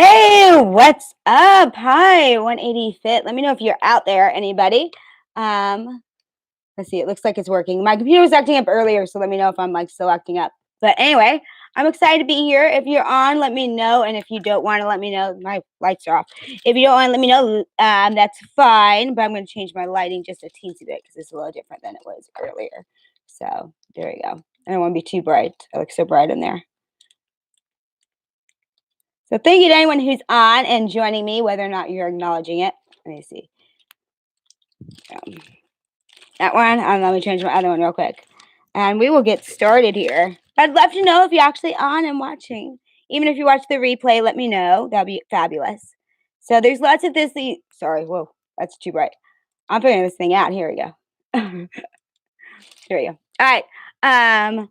Hey, what's up? Hi, 180 Fit. Let me know if you're out there, anybody. Um, let's see. It looks like it's working. My computer was acting up earlier, so let me know if I'm like still acting up. But anyway, I'm excited to be here. If you're on, let me know, and if you don't want to, let me know. My lights are off. If you don't want, let me know. That's fine. But I'm going to change my lighting just a teensy bit because it's a little different than it was earlier. So there you go. I don't want to be too bright. I look so bright in there. So thank you to anyone who's on and joining me, whether or not you're acknowledging it. Let me see. Um, that one. Let me change my other one real quick. And we will get started here. I'd love to know if you're actually on and watching. Even if you watch the replay, let me know. That'd be fabulous. So there's lots of this. Sorry, whoa, that's too bright. I'm figuring this thing out. Here we go. Here we go. All right.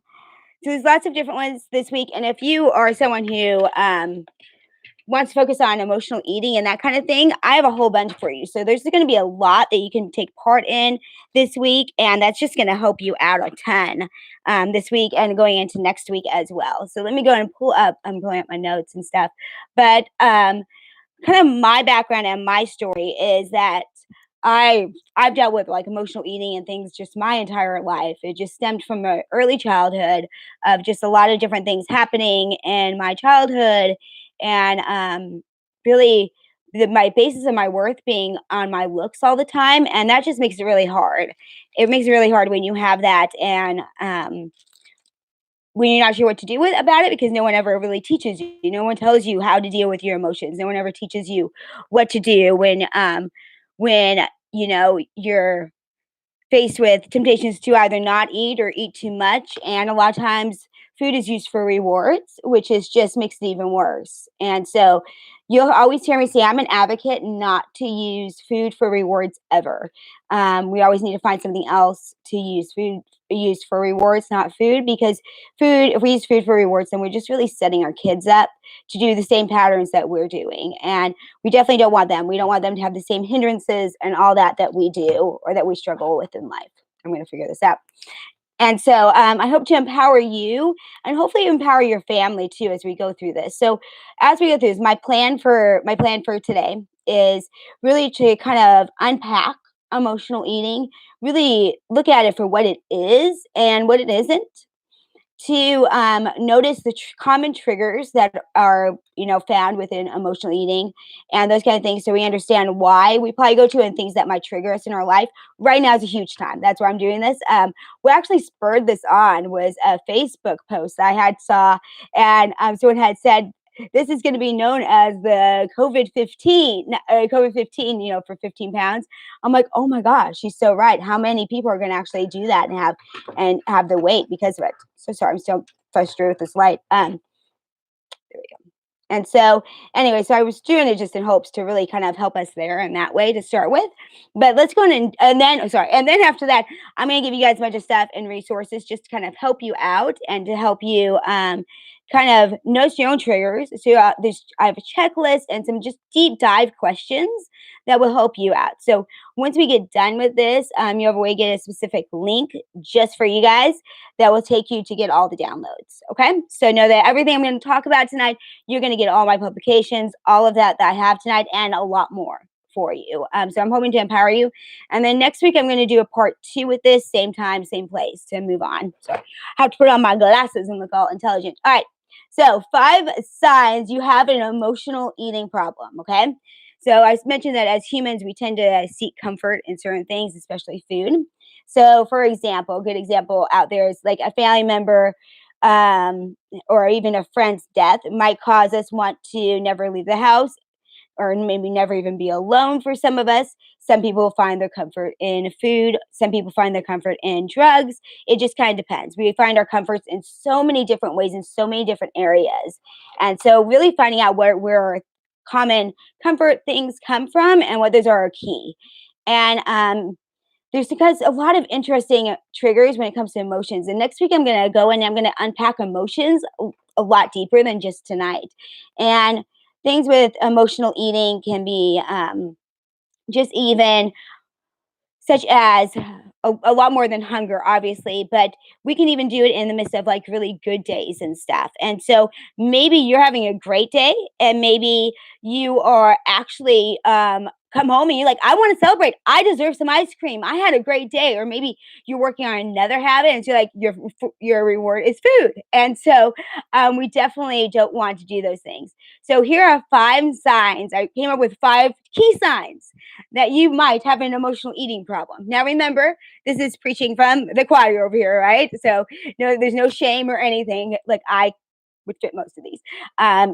So there's lots of different ones this week. And if you are someone who wants to focus on emotional eating and that kind of thing, I have a whole bunch for you. So there's going to be a lot that you can take part in this week, and that's just going to help you out a ton this week and going into next week as well. So let me go and pull up. I'm pulling up my notes and stuff, but kind of my background and my story is that I've dealt with like emotional eating and things just my entire life. It just stemmed from my early childhood of just a lot of different things happening in my childhood, and really my basis of my worth being on my looks all the time, and that just makes it really hard. It makes it really hard when you have that, and when you're not sure what to do with about it, because no one ever really teaches you. No one tells you how to deal with your emotions. No one ever teaches you what to do when you're faced with temptations to either not eat or eat too much. And a lot of times food is used for rewards, which is just makes it even worse. And so you'll always hear me say I'm an advocate not to use food for rewards ever. We always need to find something else to use food used for rewards, not food, because food, if we use food for rewards, then we're just really setting our kids up to do the same patterns that we're doing. And we definitely don't want them. We don't want them to have the same hindrances and all that we do or that we struggle with in life. I'm going to figure this out. And so I hope to empower you and hopefully empower your family too as we go through this. So as we go through this, my plan for today is really to kind of unpack emotional eating, really look at it for what it is and what it isn't, to notice the common triggers that are found within emotional eating and those kind of things, so we understand why we probably go to and things that might trigger us in our life. Right now is a huge time. That's why I'm doing this. What actually spurred this on was a Facebook post I had saw, and someone had said this is going to be known as the COVID-15, for 15 pounds. I'm like, oh my gosh, she's so right. How many people are going to actually do that and have the weight because of it? So sorry, I'm still frustrated with this light. There we go. And so, anyway, so I was doing it just in hopes to really kind of help us there in that way to start with. But let's go in and then, and then after that, I'm going to give you guys a bunch of stuff and resources just to kind of help you out and to help you kind of notice your own triggers. So I have a checklist and some just deep dive questions that will help you out. So once we get done with this, you have a way to get a specific link just for you guys that will take you to get all the downloads. Okay, so know that everything I'm going to talk about tonight, you're going to get all my publications, all of that I have tonight, and a lot more for you. So I'm hoping to empower you. And then next week, I'm going to do a part 2 with this, same time, same place to move on. So I have to put on my glasses and look all intelligent. All right. So 5 signs you have an emotional eating problem. Okay. So I mentioned that as humans, we tend to seek comfort in certain things, especially food. So for example, a good example out there is like a family member or even a friend's death might cause us want to never leave the house or maybe never even be alone for some of us. Some people find their comfort in food. Some people find their comfort in drugs. It just kind of depends. We find our comforts in so many different ways, in so many different areas. And so really finding out where our common comfort things come from and what those are key. And there's because a lot of interesting triggers when it comes to emotions. And next week I'm going to go in and I'm going to unpack emotions a lot deeper than just tonight. And things with emotional eating can be just even such as a lot more than hunger, obviously, but we can even do it in the midst of like really good days and stuff. And so maybe you're having a great day, and maybe you are actually come home and you're like, I want to celebrate. I deserve some ice cream. I had a great day. Or maybe you're working on another habit, and so like your reward is food. And so we definitely don't want to do those things. So here are 5 signs. I came up with 5 key signs that you might have an emotional eating problem. Now remember, this is preaching from the choir over here, right? So no, there's no shame or anything. Like I would fit most of these,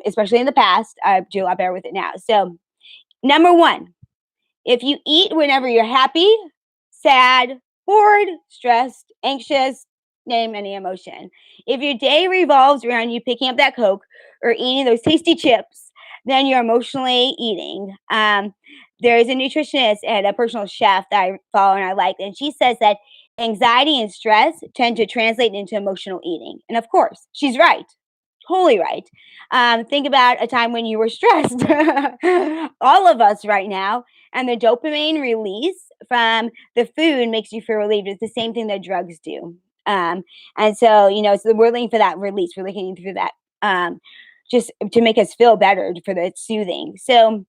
especially in the past. I do a lot better with it now. So number 1, if you eat whenever you're happy, sad, bored, stressed, anxious, name any emotion. If your day revolves around you picking up that Coke or eating those tasty chips, then you're emotionally eating. There is a nutritionist and a personal chef that I follow and I like, and she says that anxiety and stress tend to translate into emotional eating. And of course, she's right. Totally right. Think about a time when you were stressed. All of us right now, and the dopamine release from the food makes you feel relieved. It's the same thing that drugs do. And so, so we're looking for that release. We're looking for that just to make us feel better, for the soothing. So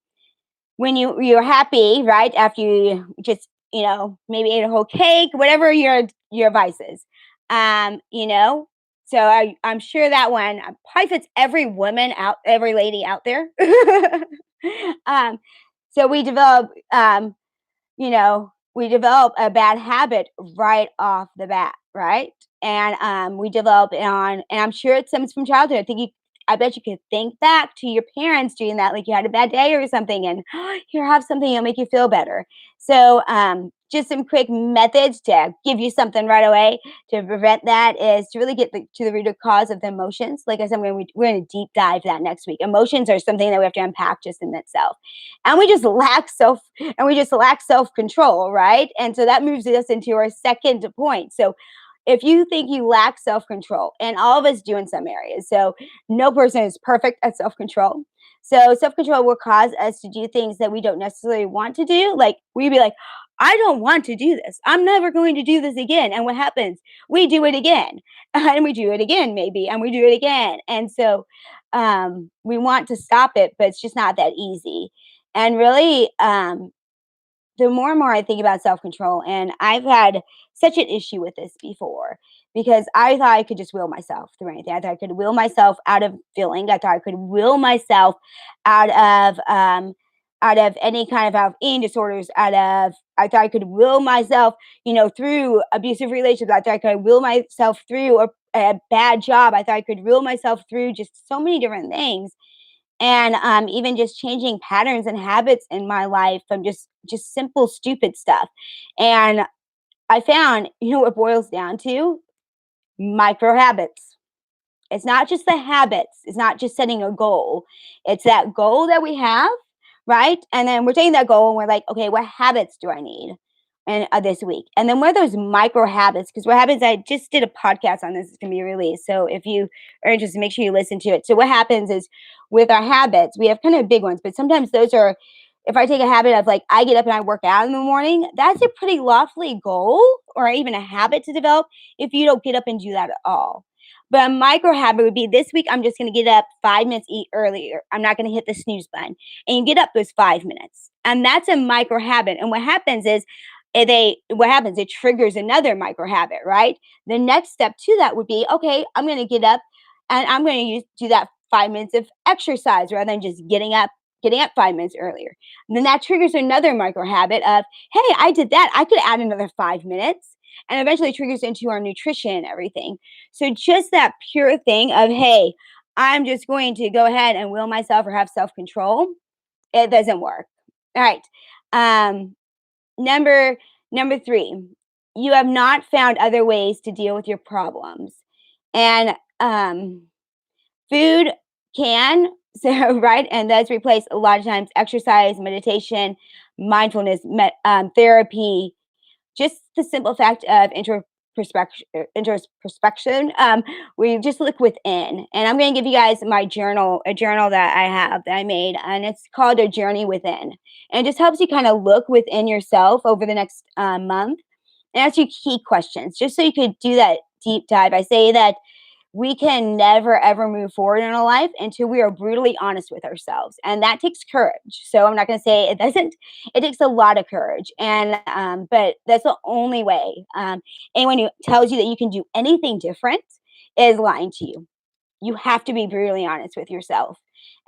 when you're happy, right, after you just, maybe ate a whole cake, whatever your vice is, you know, so I'm sure that one probably fits every woman out, every lady out there. um, so we develop a bad habit right off the bat, right? And we develop it on, and I'm sure it stems from childhood. I bet you could think back to your parents doing that, like you had a bad day or something, and here, have something that'll make you feel better. So, just some quick methods to give you something right away to prevent that is to really get to the root cause of the emotions. Like I said, we're going to deep dive that next week. Emotions are something that we have to unpack just in itself, and we just lack self control, right? And so that moves us into our second point. So if you think you lack self control, and all of us do in some areas, so no person is perfect at self control. So self control will cause us to do things that we don't necessarily want to do. Like we'd be like, I don't want to do this. I'm never going to do this again. And what happens? We do it again, and we do it again, maybe, and we do it again. And so we want to stop it, but it's just not that easy. And really, the more and more I think about self control, and I've had such an issue with this before because I thought I could just will myself through anything. I thought I could will myself out of feeling. I thought I could will myself out of any kind of eating disorders. I thought I could will myself, through abusive relationships. I thought I could will myself through a bad job. I thought I could will myself through just so many different things, and even just changing patterns and habits in my life from just simple stupid stuff. And I found, what it boils down to? Micro habits. It's not just the habits. It's not just setting a goal. It's that goal that we have, right? And then we're taking that goal and we're like, okay, what habits do I need? And this week, and then what are those micro habits? Because what happens? I just did a podcast on this; it's gonna be released. So if you are interested, make sure you listen to it. So what happens is with our habits, we have kind of big ones, but sometimes those are. If I take a habit of like I get up and I work out in the morning, that's a pretty lofty goal or even a habit to develop if you don't get up and do that at all. But a micro habit would be this week, I'm just going to get up 5 minutes earlier. I'm not going to hit the snooze button. And you get up those 5 minutes. And that's a micro habit. And what happens is it triggers another micro habit, right? The next step to that would be, okay, I'm going to get up and I'm going to do that 5 minutes of exercise rather than just getting up 5 minutes earlier. And then that triggers another micro habit of, hey, I did that. I could add another 5 minutes. And eventually triggers into our nutrition and everything. So just that pure thing of, hey, I'm just going to go ahead and will myself or have self-control, it doesn't work. All right. Number 3, you have not found other ways to deal with your problems. And food can, so right, and does replace a lot of times exercise, meditation, mindfulness, therapy, just the simple fact of introspection. We just look within, and I'm going to give you guys my journal, a journal that I have that I made, and it's called A Journey Within, and it just helps you kind of look within yourself over the next month and ask you key questions just so you could do that deep dive. I say that we can never ever move forward in our life until we are brutally honest with ourselves, and that takes courage. So I'm not going to say it doesn't. It takes a lot of courage, and but that's the only way. Anyone who tells you that you can do anything different is lying to you. You have to be brutally honest with yourself,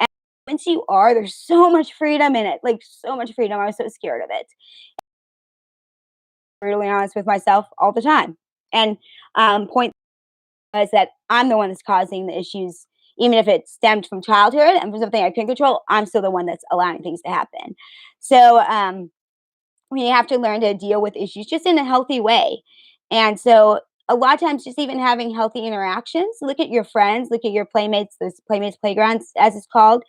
and once you are, there's so much freedom in it, like so much freedom. I was so scared of it. Brutally honest with myself all the time, and point is that I'm the one that's causing the issues, even if it stemmed from childhood and from something I can control. I'm still the one that's allowing things to happen. So we have to learn to deal with issues just in a healthy way. And so a lot of times, just even having healthy interactions. Look at your friends, look at your playmates, those playmates playgrounds, as it's called.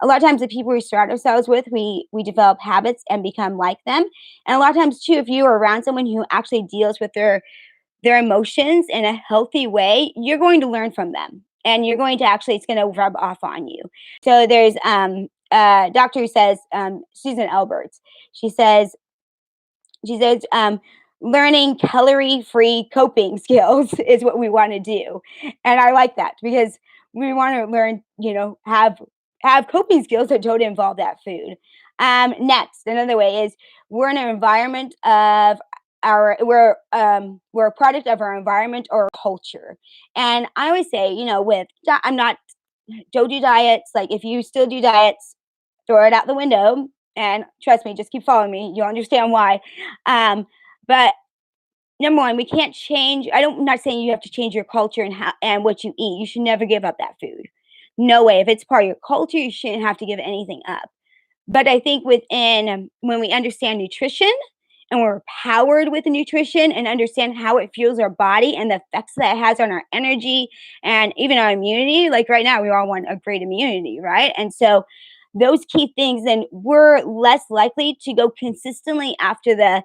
A lot of times, the people we surround ourselves with, we develop habits and become like them. And a lot of times, too, if you are around someone who actually deals with their emotions in a healthy way, you're going to learn from them. And you're going to actually, it's going to rub off on you. So there's a doctor who says, Susan Alberts, she says, learning calorie-free coping skills is what we want to do, and I like that because we want to learn, have coping skills that don't involve that food. Next, another way is we're in an environment of we're a product of our environment or culture, and I always say, I'm not don't do diets. Like if you still do diets, throw it out the window. And trust me, just keep following me. You'll understand why. But number one, we can't change. I'm not saying you have to change your culture and how and what you eat. You should never give up that food. No way. If it's part of your culture, you shouldn't have to give anything up. But I think within when we understand nutrition and we're powered with nutrition and understand how it fuels our body and the effects that it has on our energy and even our immunity, like right now, we all want a great immunity, right? And so those key things, then we're less likely to go consistently after the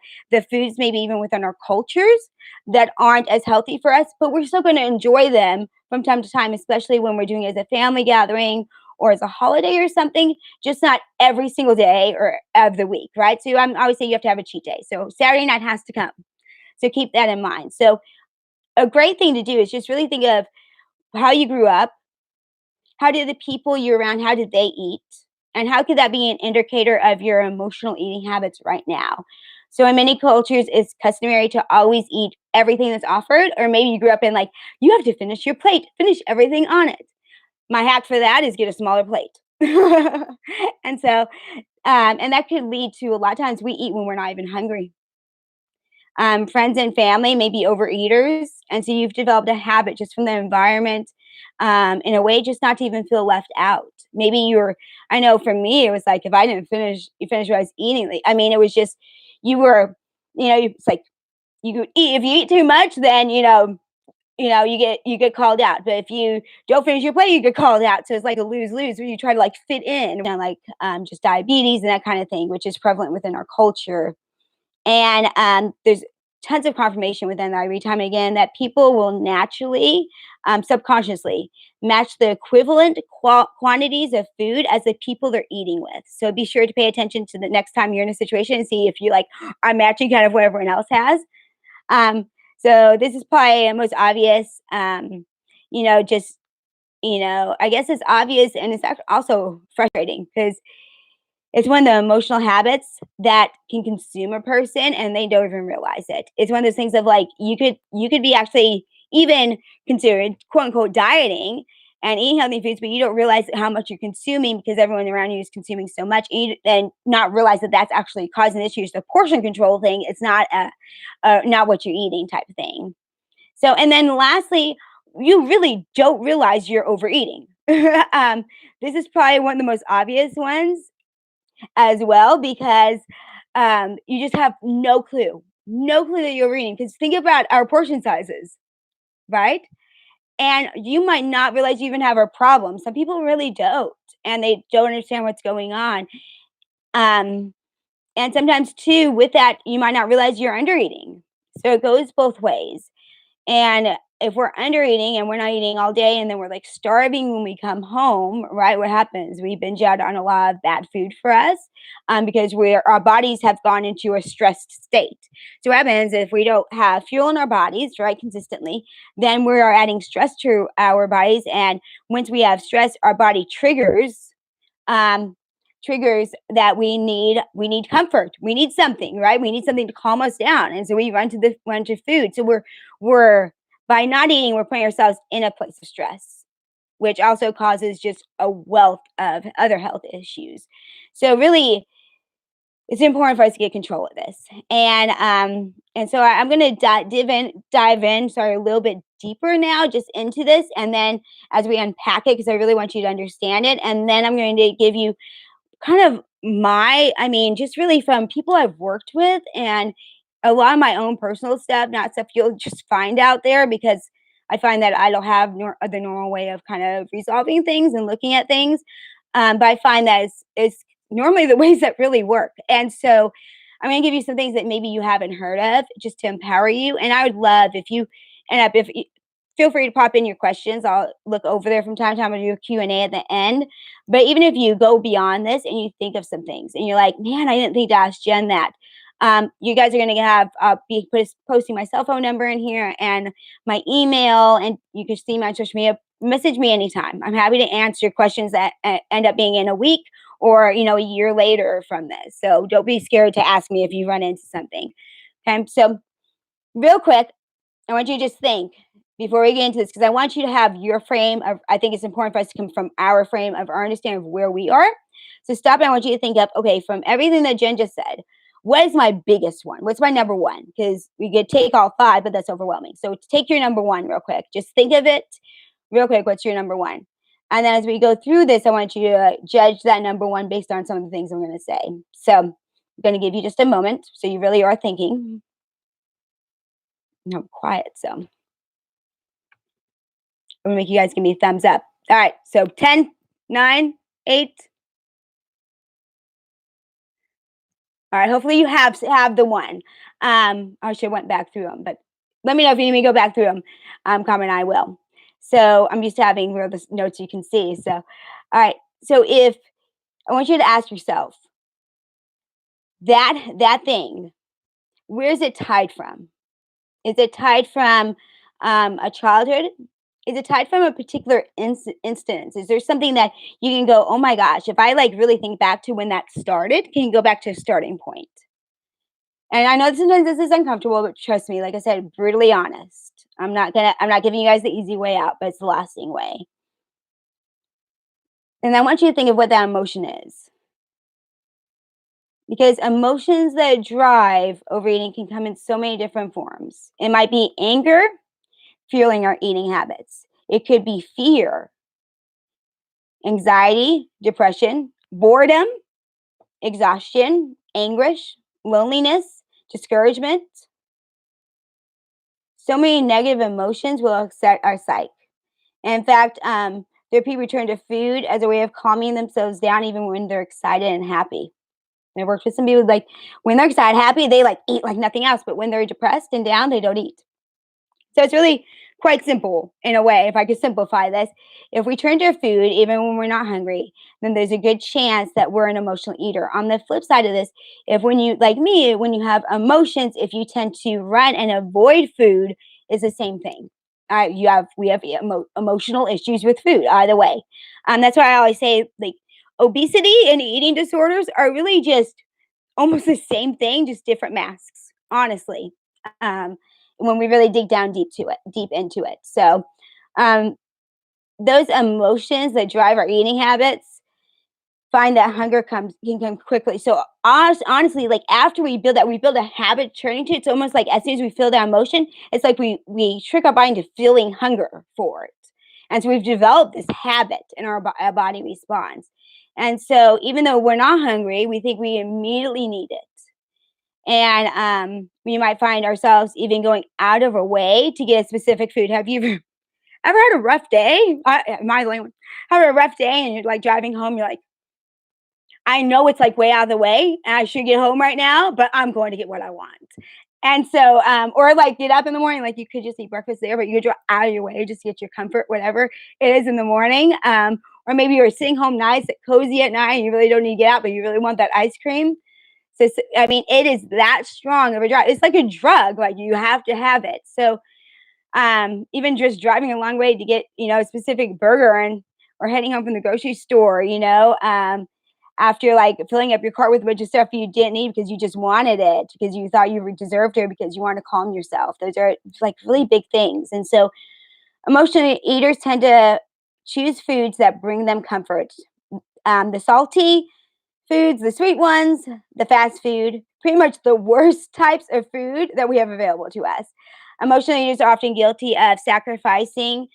foods, maybe even within our cultures that aren't as healthy for us, but we're still going to enjoy them from time to time, especially when we're doing it as a family gathering or as a holiday or something, just not every single day or of the week, right? So I always say you have to have a cheat day. So Saturday night has to come. So keep that in mind. So a great thing to do is just really think of how you grew up, how did the people you're around, how did they eat? And how could that be an indicator of your emotional eating habits right now? So in many cultures, it's customary to always eat everything that's offered, or maybe you grew up in like, you have to finish your plate, finish everything on it. My hack for that is get a smaller plate. And so, and that could lead to a lot of times we eat when we're not even hungry. Friends and family may be overeaters, and so you've developed a habit just from the environment, in a way, just not to even feel left out. Maybe you're, I know for me, it was like if I didn't finish what I was eating, like, I mean, it was just you were, it's like you could eat if you eat too much, then you get called out. But if you don't finish your plate, you get called out. So it's like a lose lose where you try to like fit in, like just diabetes and that kind of thing, which is prevalent within our culture. And there's tons of confirmation within that. I read time and again that people will naturally, subconsciously, match the equivalent quantities of food as the people they're eating with. So be sure to pay attention to the next time you're in a situation and see if you like are matching kind of what everyone else has. Um, so this is probably the most obvious. Just I guess it's obvious and it's also frustrating because it's one of the emotional habits that can consume a person and they don't even realize it. It's one of those things of like you could be actually even considered quote unquote dieting and eating healthy foods, but you don't realize how much you're consuming because everyone around you is consuming so much, and not realize that that's actually causing issues. The portion control thing, it's not not what you're eating type of thing. So, and then lastly, you really don't realize you're overeating. This is probably one of the most obvious ones as well because you just have no clue that you're reading. Because think about our portion sizes, right? And you might not realize you even have a problem. Some people really don't, and they don't understand what's going on. Um, and sometimes too, with that, you might not realize you're under eating. So it goes both ways. And if we're under eating and we're not eating all day and then we're like starving when we come home, right? What happens? We binge out on a lot of bad food for us, because our bodies have gone into a stressed state. So what happens if we don't have fuel in our bodies, right, consistently, then we are adding stress to our bodies. And once we have stress, our body um, triggers that we need comfort, we need something, right, we need something to calm us down, and so we run to food. So we're by not eating, we're putting ourselves in a place of stress, which also causes just a wealth of other health issues. So really, it's important for us to get control of this. And so I'm going to dive in, sorry, a little bit deeper now, just into this, and then as we unpack it, because I really want you to understand it, and then I'm going to give you kind of just really from people I've worked with, and a lot of my own personal stuff, not stuff you'll just find out there, because I find that I don't have the normal way of kind of resolving things and looking at things. But I find that it's normally the ways that really work. And so I'm going to give you some things that maybe you haven't heard of, just to empower you. And I would love if you end up, if you, feel free to pop in your questions. I'll look over there from time to time and do a Q&A at the end. But even if you go beyond this and you think of some things and you're like, man, I didn't think to ask Jen that. You guys are going to have be posting my cell phone number in here and my email, and you can see my social media. Message me anytime. I'm happy to answer your questions that end up being in a week or a year later from this. So don't be scared to ask me if you run into something. Okay, so real quick, I want you to just think before we get into this, because I want you to have your frame of, I think it's important for us to come from our frame of our understanding of where we are. So stop, and I want you to think of, okay, from everything that Jen just said, what is my biggest one? What's my number one? Because we could take all five, but that's overwhelming. So take your number one real quick. Just think of it real quick. What's your number one? And then as we go through this, I want you to judge that number one based on some of the things I'm going to say. So I'm going to give you just a moment so you really are thinking. I'm quiet, so I'm gonna make you guys give me a thumbs up. All right, so 10, 9, 8. All right, hopefully you have the one. I should have went back through them, but let me know if you need me to go back through them. Comment, I will. So I'm used to having real notes you can see. So, all right. So if I want you to ask yourself that thing, where is it tied from? Is it tied from a childhood? Is it tied from a particular instance? Is there something that you can go, oh my gosh, if I like really think back to when that started, can you go back to a starting point? And I know sometimes this is uncomfortable, but trust me, like I said, brutally honest. I'm not giving you guys the easy way out, but it's the lasting way. And I want you to think of what that emotion is. Because emotions that drive overeating can come in so many different forms. It might be anger, fueling our eating habits. It could be fear, anxiety, depression, boredom, exhaustion, anguish, loneliness, discouragement. So many negative emotions will upset our psyche. In fact, there are people who turn to food as a way of calming themselves down even when they're excited and happy. I worked with some people like when they're excited, happy, they like eat like nothing else. But when they're depressed and down, they don't eat. So it's really quite simple in a way. If I could simplify this, if we turn to food, even when we're not hungry, then there's a good chance that we're an emotional eater. On the flip side of this, if when you, like me, when you have emotions, if you tend to run and avoid food, is the same thing. We have emotional issues with food either way. That's why I always say like obesity and eating disorders are really just almost the same thing, just different masks, honestly. Um, when we really dig down deep into it. So, um, those emotions that drive our eating habits find that hunger can come quickly. So, honestly, like after we build a habit turning to it. It's almost like as soon as we feel that emotion, it's like we trick our body into feeling hunger for it, and so we've developed this habit, and our body responds. And so, even though we're not hungry, we think we immediately need it. And we might find ourselves even going out of our way to get a specific food. Have you ever had a rough day? Am I the only one? Have a rough day and you're like driving home, you're like, I know it's like way out of the way and I should get home right now, but I'm going to get what I want. And so, or like get up in the morning, like you could just eat breakfast there, but you go out of your way just to get your comfort, whatever it is in the morning. Or maybe you're sitting home nice, cozy at night, and you really don't need to get out, but you really want that ice cream. So, I mean, it is that strong of a drug. It's like a drug, like you have to have it. So, even just driving a long way to get, a specific burger and or heading home from the grocery store, after like filling up your cart with a bunch of stuff you didn't need because you just wanted it because you thought you deserved it because you want to calm yourself. Those are like really big things. And so emotional eaters tend to choose foods that bring them comfort. The salty foods, the sweet ones, the fast food, pretty much the worst types of food that we have available to us. Emotional eaters are often guilty of sacrificing,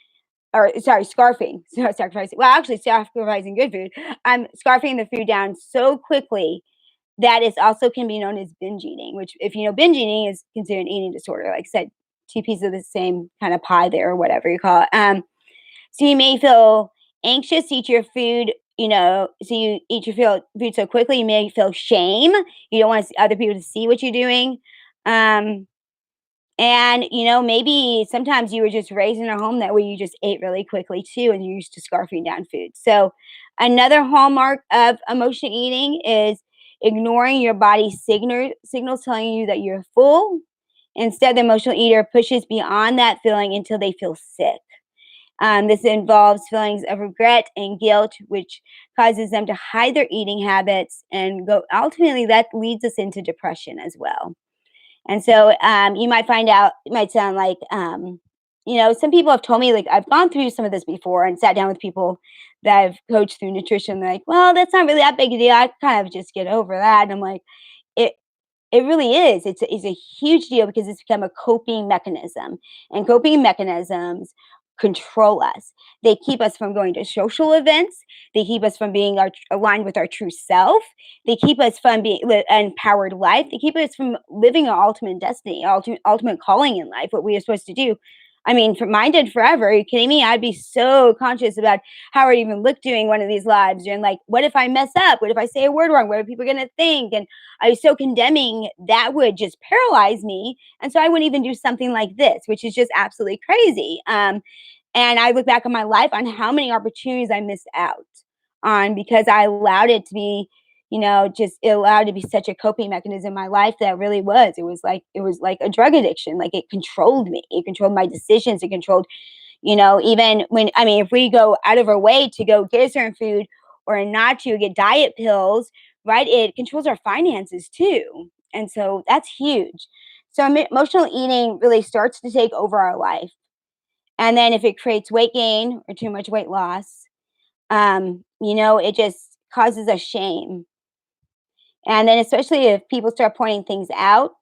or sorry, scarfing, not sacrificing. Well, actually, sacrificing good food. I'm scarfing the food down so quickly that is also can be known as binge eating. Which, if you know, binge eating is considered an eating disorder. Like I said, two pieces of the same kind of pie there, or whatever you call it. So you may feel anxious to eat your food. So you eat your food so quickly, you may feel shame. You don't want other people to see what you're doing. Um, and, maybe sometimes you were just raised in a home that where you just ate really quickly too, and you're used to scarfing down food. So, another hallmark of emotional eating is ignoring your body's signals telling you that you're full. Instead, the emotional eater pushes beyond that feeling until they feel sick. This involves feelings of regret and guilt, which causes them to hide their eating habits and go. Ultimately, that leads us into depression as well. And so you might find out, it might sound like, some people have told me, like, I've gone through some of this before and sat down with people that I've coached through nutrition. They're like, well, that's not really that big a deal. I kind of just get over that. And I'm like, it, it really is. It's a huge deal because it's become a coping mechanism, and coping mechanisms control us. They keep us from going to social events. They keep us from being aligned with our true self. They keep us from being an empowered life. They keep us from living our ultimate destiny, ultimate calling in life, what we are supposed to do. I mean, for mine did forever. Are you kidding me? I'd be so conscious about how I even look doing one of these lives, and like, what if I mess up? What if I say a word wrong? What are people going to think? And I was so condemning that would just paralyze me. And so I wouldn't even do something like this, which is just absolutely crazy. And I look back on my life on how many opportunities I missed out on because I allowed it to be, just it allowed to be such a coping mechanism in my life that really was. It was like a drug addiction. Like it controlled me. It controlled my decisions. It controlled, even when I mean, if we go out of our way to go get a certain food or not to get diet pills, right? It controls our finances too. And so that's huge. So emotional eating really starts to take over our life. And then if it creates weight gain or too much weight loss, it just causes us shame. And then especially if people start pointing things out,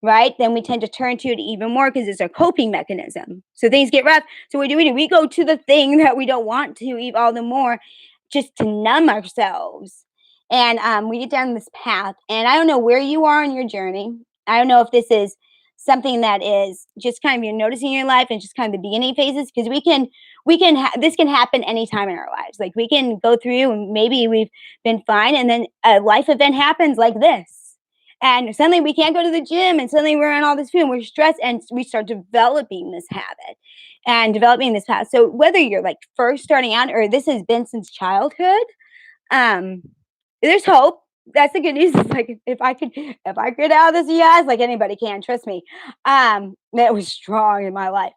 right? Then we tend to turn to it even more because it's a coping mechanism. So things get rough. So what do? We go to the thing that we don't want to eat all the more just to numb ourselves. And we get down this path. And I don't know where you are on your journey. I don't know if this is something that is just kind of you're noticing in your life and just kind of the beginning phases because this can happen anytime in our lives. Like we can go through and maybe we've been fine and then a life event happens like this and suddenly we can't go to the gym and suddenly we're on all this food and we're stressed and we start developing this habit and developing this path. So whether you're like first starting out or this has been since childhood, um, there's hope. That's the good news. It's like if I get out of this, yes, like anybody can, trust me. That was strong in my life.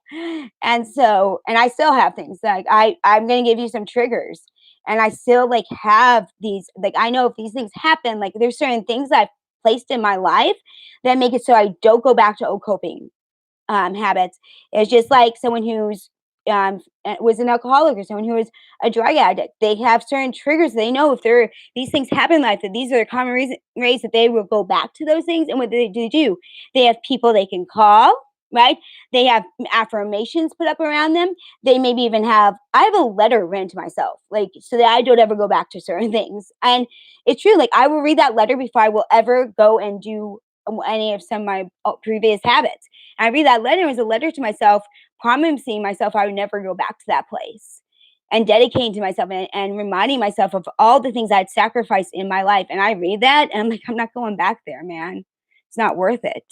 And so, and I still have things like I'm gonna give you some triggers. And I still like have these, like I know if these things happen, like there's certain things I've placed in my life that make it so I don't go back to old coping habits. It's just like someone who's was an alcoholic or someone who was a drug addict. They have certain triggers. They know if these things happen in life, that these are the common ways that they will go back to those things. And what do? They have people they can call, right? They have affirmations put up around them. They maybe even I have a letter written to myself, like so that I don't ever go back to certain things. And it's true. Like I will read that letter before I will ever go and do any of some of my previous habits. I read that letter as a letter to myself, promising myself I would never go back to that place and dedicating to myself and reminding myself of all the things I'd sacrificed in my life. And I read that and I'm like, I'm not going back there, man. It's not worth it.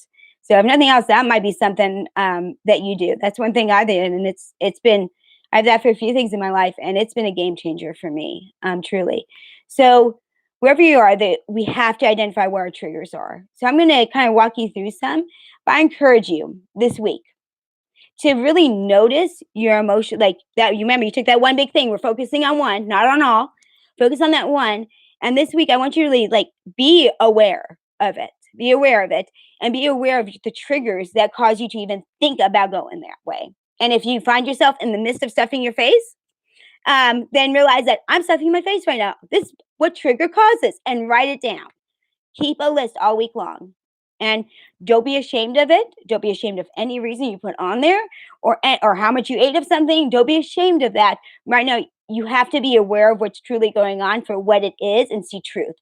So if nothing else, that might be something that you do. That's one thing I did, and it's been I've done that for a few things in my life, and it's been a game changer for me, truly. So wherever you are, that we have to identify where our triggers are. So I'm going to kind of walk you through some, but I encourage you this week to really notice your emotion, like that. You remember, you took that one big thing. We're focusing on one, not on all. Focus on that one. And this week, I want you to really like be aware of it. Be aware of it, and be aware of the triggers that cause you to even think about going that way. And if you find yourself in the midst of stuffing your face, then realize that I'm stuffing my face right now. This what trigger causes, and write it down. Keep a list all week long. And don't be ashamed of it. Don't be ashamed of any reason you put on there, or how much you ate of something. Don't be ashamed of that. Right now, you have to be aware of what's truly going on for what it is and see truth.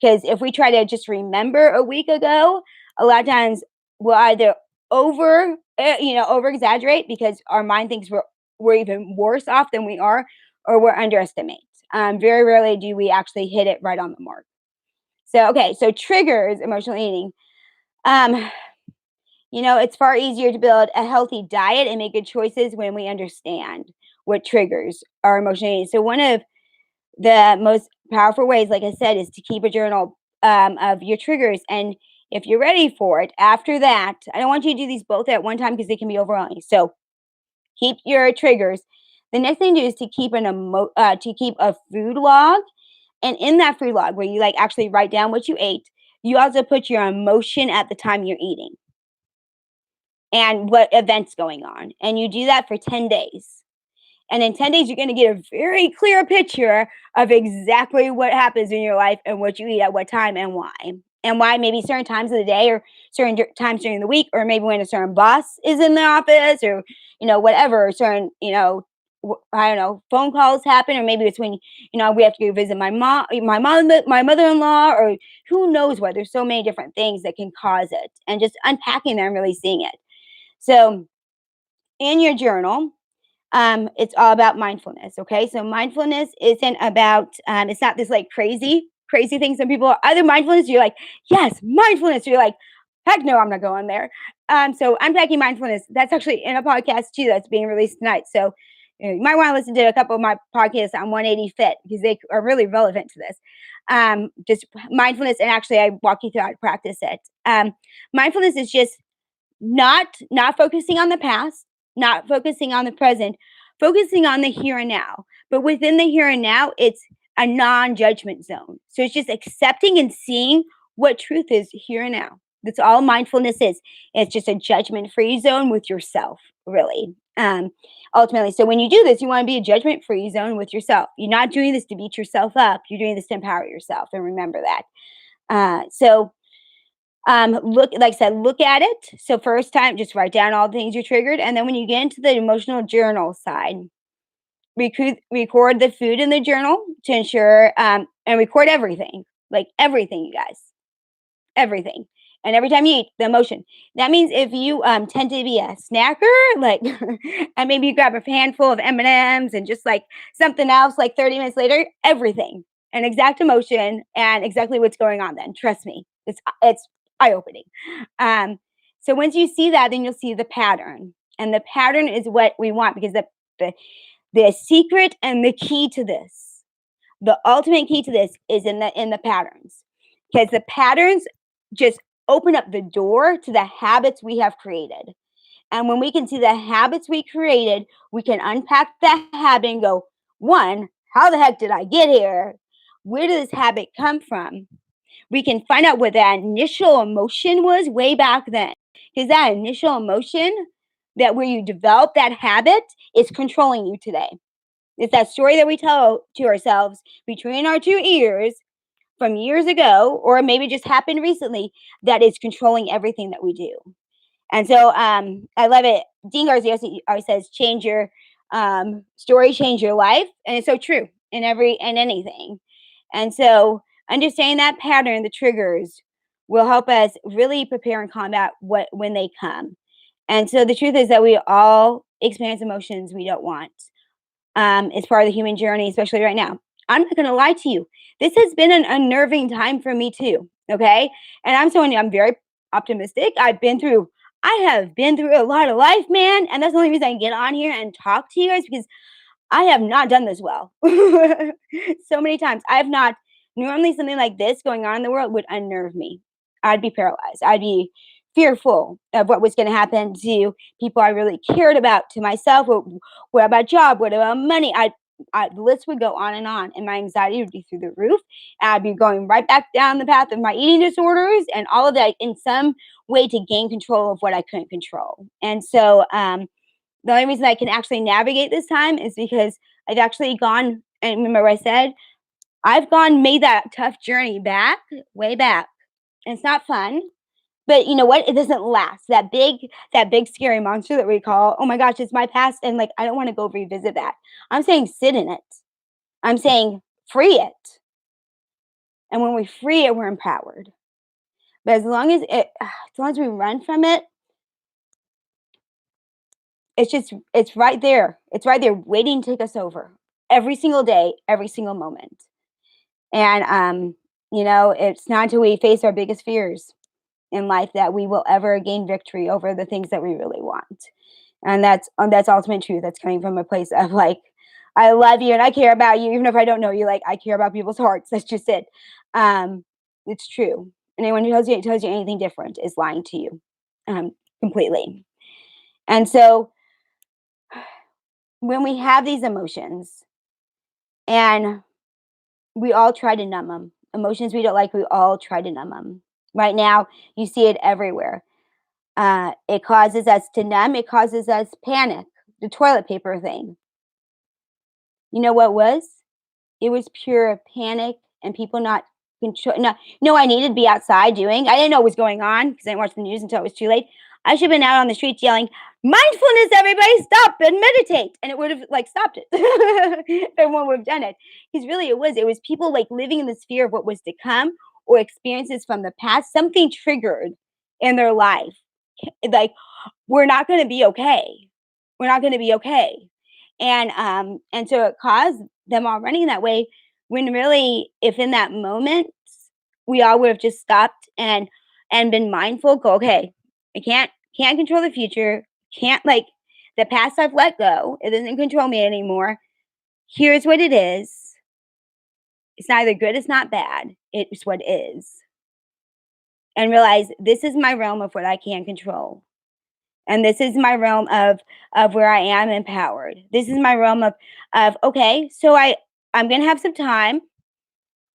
Because if we try to just remember a week ago, a lot of times we'll either over exaggerate because our mind thinks we're even worse off than we are, or we're underestimate. Very rarely do we actually hit it right on the mark. So, okay, so triggers emotional eating. Um, it's far easier to build a healthy diet and make good choices when we understand what triggers our emotional eating. So, one of the most powerful ways, like I said, is to keep a journal of your triggers. And if you're ready for it, after that, I don't want you to do these both at one time because they can be overwhelming. So, keep your triggers. The next thing to do is to keep a food log, and in that food log, where you like actually write down what you ate, you also put your emotion at the time you're eating and what events going on. And you do that for 10 days. And in 10 days, you're going to get a very clear picture of exactly what happens in your life and what you eat at what time and why. And why maybe certain times of the day, or certain times during the week, or maybe when a certain boss is in the office, or, whatever, certain, I don't know, phone calls happen, or maybe it's when, we have to go visit my mother-in-law, or who knows what. There's so many different things that can cause it, and just unpacking them and really seeing it. So in your journal, it's all about mindfulness. Okay. So mindfulness isn't about, it's not this like crazy thing. Some people are either mindfulness, you're like, yes, mindfulness. You're like, heck no, I'm not going there. So unpacking mindfulness, that's actually in a podcast too, that's being released tonight. So you might want to listen to a couple of my podcasts on 180 Fit, because they are really relevant to this. Just mindfulness. And actually I walk you through how to practice it. Mindfulness is just not focusing on the past, not focusing on the present, focusing on the here and now. But within the here and now, it's a non-judgment zone. So it's just accepting and seeing what truth is here and now. That's all mindfulness is. It's just a judgment-free zone with yourself, really. Ultimately. So when you do this, you want to be a judgment-free zone with yourself. You're not doing this to beat yourself up. You're doing this to empower yourself. And remember that. Look, like I said, look at it. So first time, just write down all the things you're triggered. And then when you get into the emotional journal side, record the food in the journal to ensure, and record everything, like everything, you guys, everything. And every time you eat, the emotion. That means if you tend to be a snacker, like, and maybe you grab a handful of M&Ms and just like something else, like 30 minutes later, everything, an exact emotion and exactly what's going on. Then trust me, it's eye opening. So once you see that, then you'll see the pattern, and the pattern is what we want, because the secret and the key to this, the ultimate key to this, is in the patterns, because the patterns just open up the door to the habits we have created. And when we can see the habits we created, we can unpack that habit and go, one, how the heck did I get here? Where did this habit come from? We can find out what that initial emotion was way back then. Because that initial emotion, that where you develop that habit, is controlling you today. It's that story that we tell to ourselves between our two ears from years ago, or maybe just happened recently, that is controlling everything that we do. And so I love it. Dean Garcia always says, change your story, change your life. And it's so true in anything. And so understanding that pattern, the triggers, will help us really prepare and combat when they come. And so the truth is that we all experience emotions we don't want. It's part of the human journey, especially right now. I'm not going to lie to you. This has been an unnerving time for me too. Okay. And I'm someone, I'm very optimistic. I have been through a lot of life, man, and that's the only reason I can get on here and talk to you guys because I have not done this well. So many times. I have not normally something like this going on in the world would unnerve me. I'd be paralyzed. I'd be fearful of what was going to happen to people I really cared about, to myself. What about job? What about money? The list would go on, and my anxiety would be through the roof. And I'd be going right back down the path of my eating disorders and all of that in some way to gain control of what I couldn't control. And so, the only reason I can actually navigate this time is because I've actually gone, and remember I said, made that tough journey back, way back. And it's not fun, but you know what? It doesn't last. That big scary monster that we call, oh my gosh, it's my past. And like, I don't want to go revisit that. I'm saying sit in it. I'm saying free it. And when we free it, we're empowered. But as long as we run from it, it's right there. It's right there waiting to take us over every single day, every single moment. And it's not until we face our biggest fears in life that we will ever gain victory over the things that we really want. And that's ultimate truth. That's coming from a place of like, I love you and I care about you, even if I don't know you. Like I care about people's hearts. That's just it. It's true. And anyone who tells you anything different is lying to you, completely. And so when we have these emotions, and we all try to numb them, emotions we don't like, we all try to numb them. Right now, you see it everywhere. It causes us to numb. It causes us panic. The toilet paper thing. You know what was? It was pure panic and people not control. No, I needed to be outside doing. I didn't know what was going on because I didn't watch the news until it was too late. I should have been out on the streets yelling, "Mindfulness, everybody, stop and meditate," and it would have like stopped it. Everyone would have done it because really it was people like living in this fear of what was to come or experiences from the past. Something triggered in their life, like we're not going to be okay. We're not going to be okay. And so it caused them all running that way when really if in that moment we all would have just stopped and been mindful, go, okay, I can't control the future, can't like the past I've let go. It doesn't control me anymore. Here's what it is. It's neither good, it's not bad. It's what is. And realize this is my realm of what I can control. And this is my realm of where I am empowered. This is my realm of okay, so I'm gonna have some time,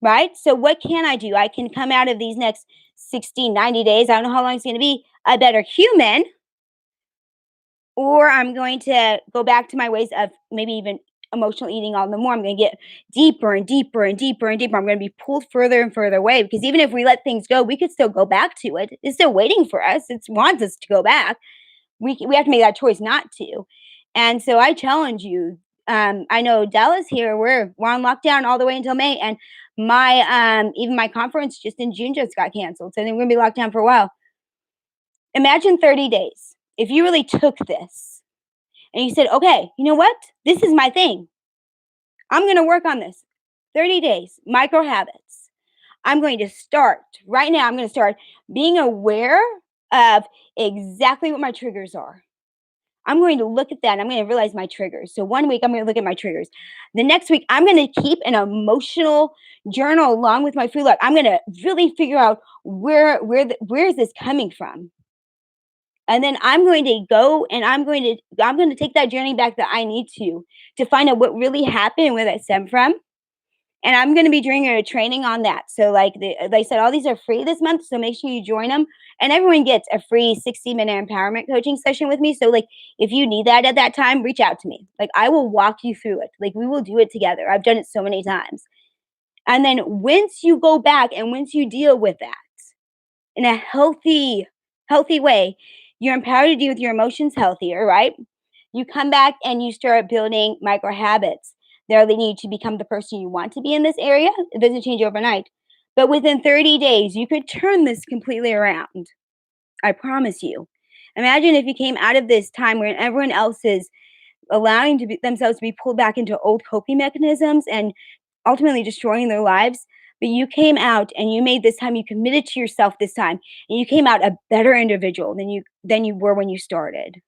right? So what can I do? I can come out of these next 60, 90 days. I don't know how long it's gonna be, a better human, or I'm going to go back to my ways of maybe even emotional eating all the more. I'm going to get deeper and deeper and deeper and deeper. I'm going to be pulled further and further away because even if we let things go, we could still go back to it. It's still waiting for us. It wants us to go back. We have to make that choice not to. And so I challenge you. I know Dallas here. We're on lockdown all the way until May, and my even my conference just in June just got canceled. So I think we're gonna be locked down for a while. Imagine 30 days if you really took this and you said, okay, you know what? This is my thing. I'm gonna work on this. 30 days, micro habits. I'm going to start right now. I'm going to start being aware of exactly what my triggers are. I'm going to look at that and I'm going to realize my triggers. So one week I'm going to look at my triggers. The next week I'm going to keep an emotional journal along with my food log. I'm going to really figure out where is this coming from. And then I'm going to go and I'm going to take that journey back that I need to find out what really happened and where that stemmed from. And I'm going to be doing a training on that. So like I said, all these are free this month. So make sure you join them. And everyone gets a free 60-minute empowerment coaching session with me. So like if you need that at that time, reach out to me. Like I will walk you through it. Like we will do it together. I've done it so many times. And then once you go back and once you deal with that in a healthy way, you're empowered to deal with your emotions healthier, right? You come back and you start building micro habits that lead you to become the person you want to be in this area. It doesn't change overnight. But within 30 days, you could turn this completely around. I promise you. Imagine if you came out of this time where everyone else is allowing themselves to be pulled back into old coping mechanisms and ultimately destroying their lives but you came out and you made this time, you committed to yourself this time, and you came out a better individual than you were when you started.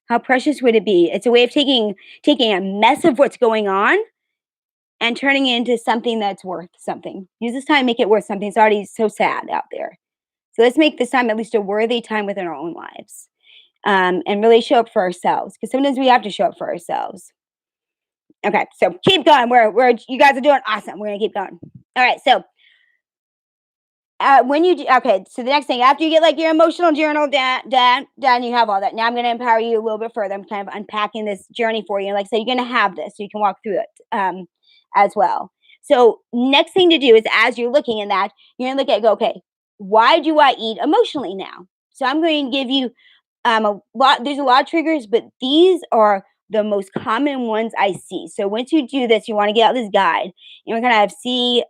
How precious would it be? It's a way of taking a mess of what's going on and turning it into something that's worth something. Use this time, make it worth something. It's already so sad out there. So let's make this time at least a worthy time within our own lives, and really show up for ourselves, because sometimes we have to show up for ourselves. Okay, so keep going. You guys are doing awesome. We're gonna keep going. All right, so when you do, okay, so the next thing after you get like your emotional journal done, you have all that. Now I'm going to empower you a little bit further. I'm kind of unpacking this journey for you. Like I said, you're going to have this, so you can walk through it as well. So next thing to do is, as you're looking at that, you're going to look at go, okay, why do I eat emotionally now? So I'm going to give you a lot. There's a lot of triggers, but these are the most common ones I see. So once you do this, you want to get out this guide. You're going to kind of see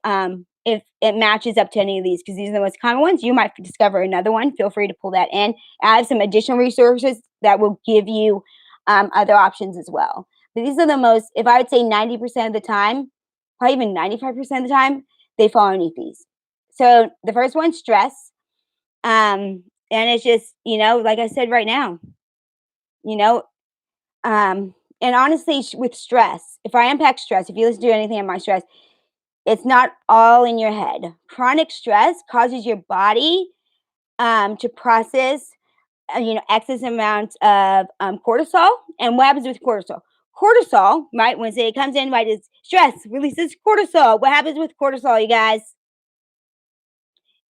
if it matches up to any of these, because these are the most common ones. You might discover another one. Feel free to pull that in. I have some additional resources that will give you other options as well. But these are the most, if I would say 90% of the time, probably even 95% of the time, they fall underneath these. So the first one, stress. And it's just, like I said right now, you know, and honestly, with stress, if I unpack stress, if you listen to anything on my stress, it's not all in your head. Chronic stress causes your body to process, excess amounts of cortisol. And what happens with cortisol? Cortisol, right? When it comes in, right, is stress releases cortisol. What happens with cortisol, you guys?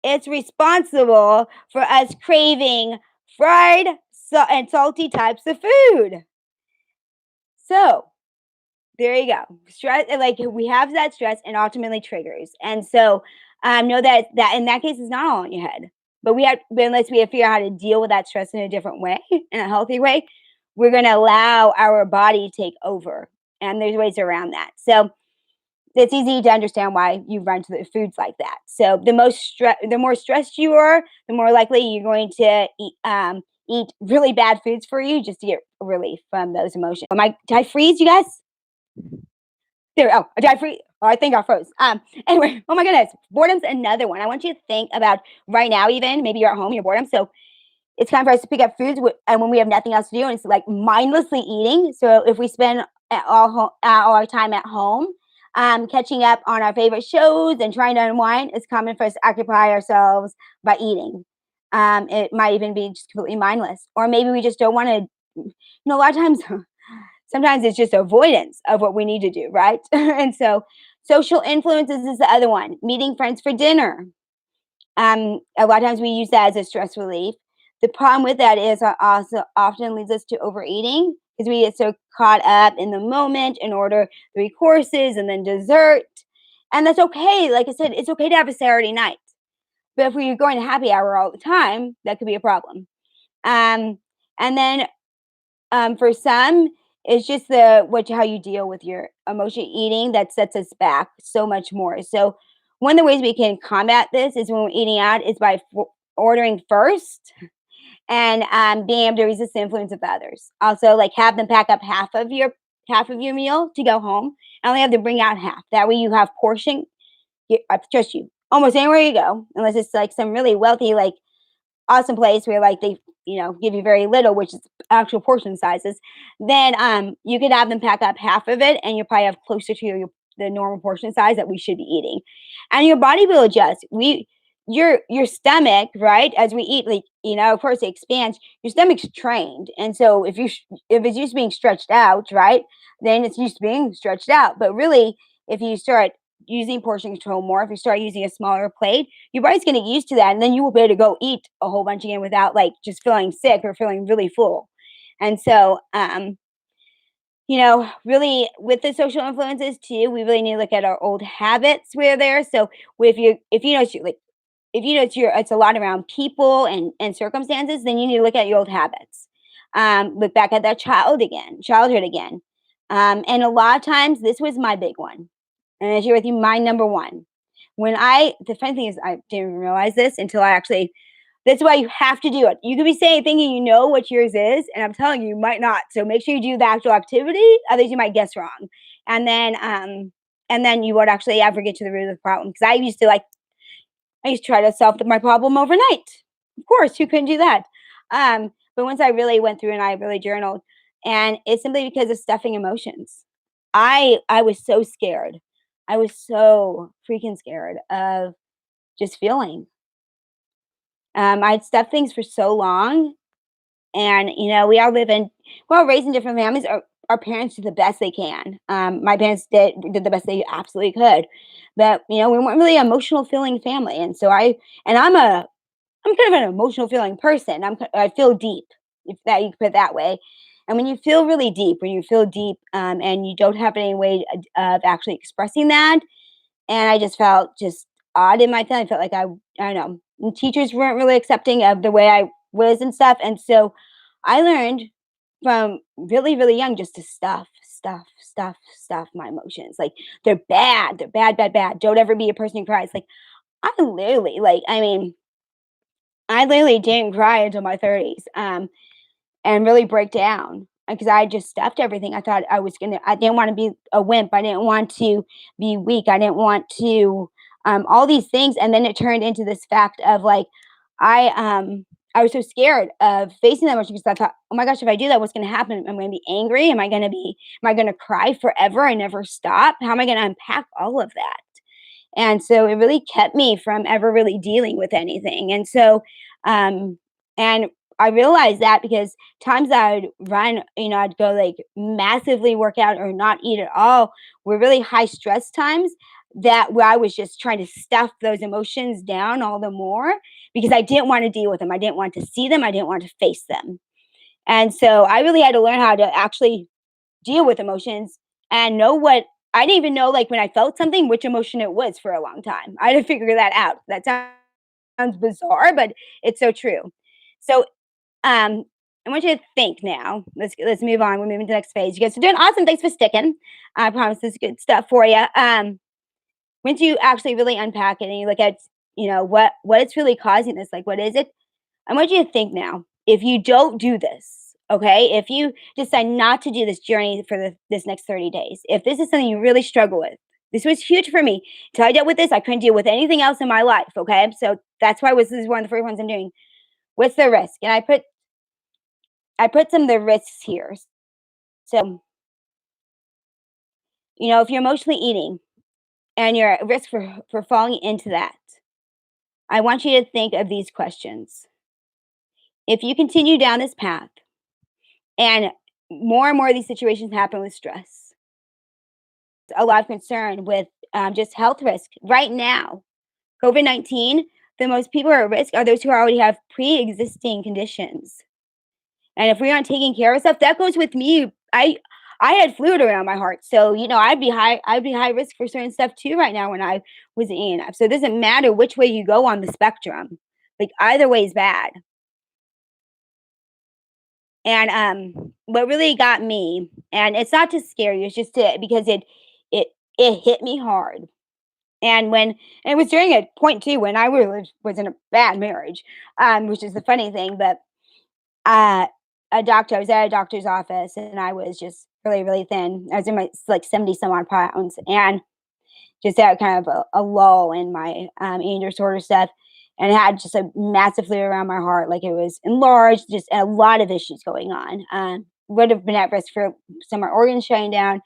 It's responsible for us craving fried and salty types of food. So there you go. Stress, like we have that stress and ultimately triggers. And so know that in that case is not all in your head. But unless we figure out how to deal with that stress in a different way, in a healthy way, we're going to allow our body to take over. And there's ways around that. So it's easy to understand why you run to the foods like that. So the more stressed you are, the more likely you're going to eat really bad foods for you, just to get relief from those emotions. Did I freeze, you guys? There. Oh, did I freeze? Oh, I think I froze. Anyway, oh my goodness, boredom's another one. I want you to think about right now. Even maybe you're at home, you're boredom. So it's time for us to pick up foods, and when we have nothing else to do, and it's like mindlessly eating. So if we spend all our time at home, catching up on our favorite shows and trying to unwind, it's common for us to occupy ourselves by eating. It might even be just completely mindless, or maybe we just don't want to. A lot of times, sometimes it's just avoidance of what we need to do, right? And so, social influences is the other one. Meeting friends for dinner. A lot of times we use that as a stress relief. The problem with that is also often leads us to overeating, because we get so caught up in the moment and order 3 courses and then dessert. And that's okay. Like I said, it's okay to have a Saturday night. But if we're going to happy hour all the time, that could be a problem. And then for some, it's just how you deal with your emotional eating that sets us back so much more. So one of the ways we can combat this is when we're eating out is by ordering first, and being able to resist the influence of others. Also, like have them pack up half of your meal to go home, and only have to bring out half. That way, you have portion. I trust you. Almost anywhere you go, unless it's like some really wealthy, like awesome place where like they give you very little, which is actual portion sizes, then you could have them pack up half of it, and you probably have closer to the normal portion size that we should be eating, and your body will adjust. Your stomach, right, as we eat, like of course it expands. Your stomach's trained, and so if it's used to being stretched out, right, then it's used to being stretched out. But really, if you start using portion control more, if you start using a smaller plate, your body's going to get used to that, and then you will be able to go eat a whole bunch again without like just feeling sick or feeling really full. And so really with the social influences too, we really need to look at our old habits where there. So if you know it's a lot around people and circumstances, then you need to look at your old habits. Look back at that childhood again. And a lot of times this was my big one. And I share with you my number one. The funny thing is, I didn't even realize this until that's why you have to do it. You could be thinking you know what yours is, and I'm telling you, you might not. So make sure you do the actual activity, otherwise you might guess wrong. And then and then you won't actually ever get to the root of the problem. Because I used to try to solve my problem overnight. Of course, who couldn't do that? But once I really went through and I really journaled, and it's simply because of stuffing emotions. I was so scared. I was so freaking scared of just feeling. I'd stuffed things for so long, and we all raised in different families. Our parents did the best they can. My parents did the best they absolutely could, but we weren't really an emotional feeling family, and so I'm kind of an emotional feeling person. I feel deep, if that you could put it that way. And when you feel really deep, and you don't have any way of actually expressing that, and I just felt just odd in my thing. I felt like I don't know, teachers weren't really accepting of the way I was and stuff. And so I learned from really, really young just to stuff my emotions. Like they're bad, bad, bad. Don't ever be a person who cries. Like I literally, like, I mean, I literally didn't cry until my 30s, and really break down because I just stuffed everything. I didn't want to be a wimp. I didn't want to be weak. I didn't want to, all these things. And then it turned into this fact of like, I was so scared of facing that emotion because I thought, oh my gosh, if I do that, what's going to happen? Am I going to be angry? Am I going to cry forever and never stop? How am I going to unpack all of that? And so it really kept me from ever really dealing with anything. And so, and I realized that because times I'd run, I'd go like massively work out or not eat at all were really high stress times that where I was just trying to stuff those emotions down all the more because I didn't want to deal with them. I didn't want to see them. I didn't want to face them. And so I really had to learn how to actually deal with emotions and know what I didn't even know, like when I felt something, which emotion it was for a long time. I had to figure that out. That sounds bizarre, but it's so true. So, I want you to think now. Let's move on. We're moving to the next phase. You guys are doing awesome. Thanks for sticking. I promise this is good stuff for you. Once you actually really unpack it and you look at, what it's really causing this, like what is it? I want you to think now. If you don't do this, okay, if you decide not to do this journey for this next 30 days, if this is something you really struggle with, this was huge for me. Until I dealt with this, I couldn't deal with anything else in my life, okay? So that's why this is one of the first ones I'm doing. What's the risk? And I put some of the risks here. So, if you're emotionally eating and you're at risk for falling into that, I want you to think of these questions. If you continue down this path, and more and more of these situations happen with stress. A lot of concern with just health risk right now. COVID-19, the most people who are at risk are those who already have pre existing conditions. And if we aren't taking care of stuff, that goes with me. I had fluid around my heart. So, I'd be high risk for certain stuff too right now when I was in. So it doesn't matter which way you go on the spectrum. Like either way is bad. And what really got me, and it's not to scare you, it's just because it hit me hard. And it was during a point too when I was in a bad marriage, which is the funny thing. But uh, I was at a doctor's office, and I was just really, really thin. I was in my like 70 some odd pounds, and just had kind of a lull in my eating disorder stuff, and had just a massive fluid around my heart, like it was enlarged, just a lot of issues going on. Would have been at risk for some of my organs shutting down.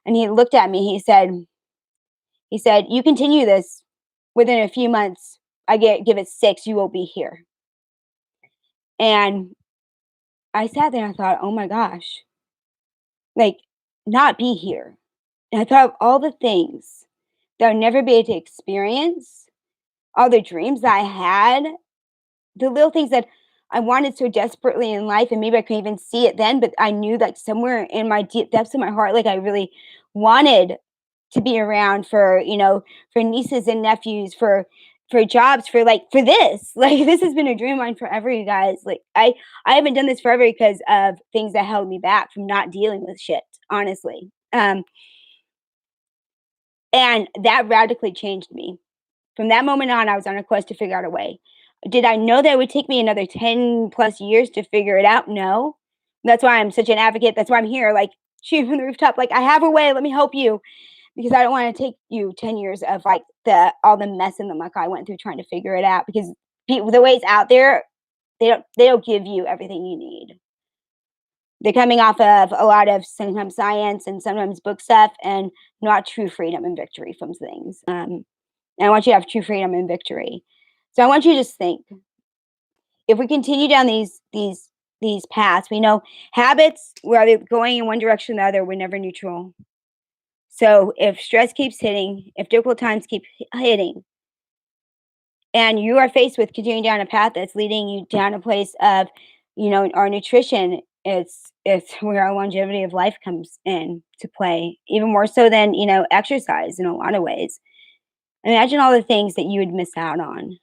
And he looked at me. He said, "You continue this, within a few months, give it 6, you will be here." And I sat there and I thought, "Oh my gosh, like not be here." And I thought of all the things that I'd never be able to experience, all the dreams that I had, the little things that I wanted so desperately in life, and maybe I couldn't even see it then, but I knew like somewhere in my deep depths of my heart, like I really wanted to be around for nieces and nephews, for jobs, for this. Like this has been a dream of mine forever, you guys. Like I haven't done this forever because of things that held me back from not dealing with shit, honestly. And that radically changed me. From that moment on, I was on a quest to figure out a way. Did I know that it would take me another 10 plus years to figure it out? No. That's why I'm such an advocate. That's why I'm here, like shooting from the rooftop, like I have a way. Let me help you. because I don't want to take you 10 years of like the all the mess and the muck I went through trying to figure it out because people, the ways out there, they don't give you everything you need. They're coming off of a lot of sometimes science and sometimes book stuff and not true freedom and victory from things. And I want you to have true freedom and victory. So I want you to just think, if we continue down these paths, we know habits, we're either going in one direction or the other, we're never neutral. So if stress keeps hitting, if difficult times keep hitting, and you are faced with continuing down a path that's leading you down a place of, our nutrition, it's where our longevity of life comes in to play, even more so than, exercise in a lot of ways. Imagine all the things that you would miss out on.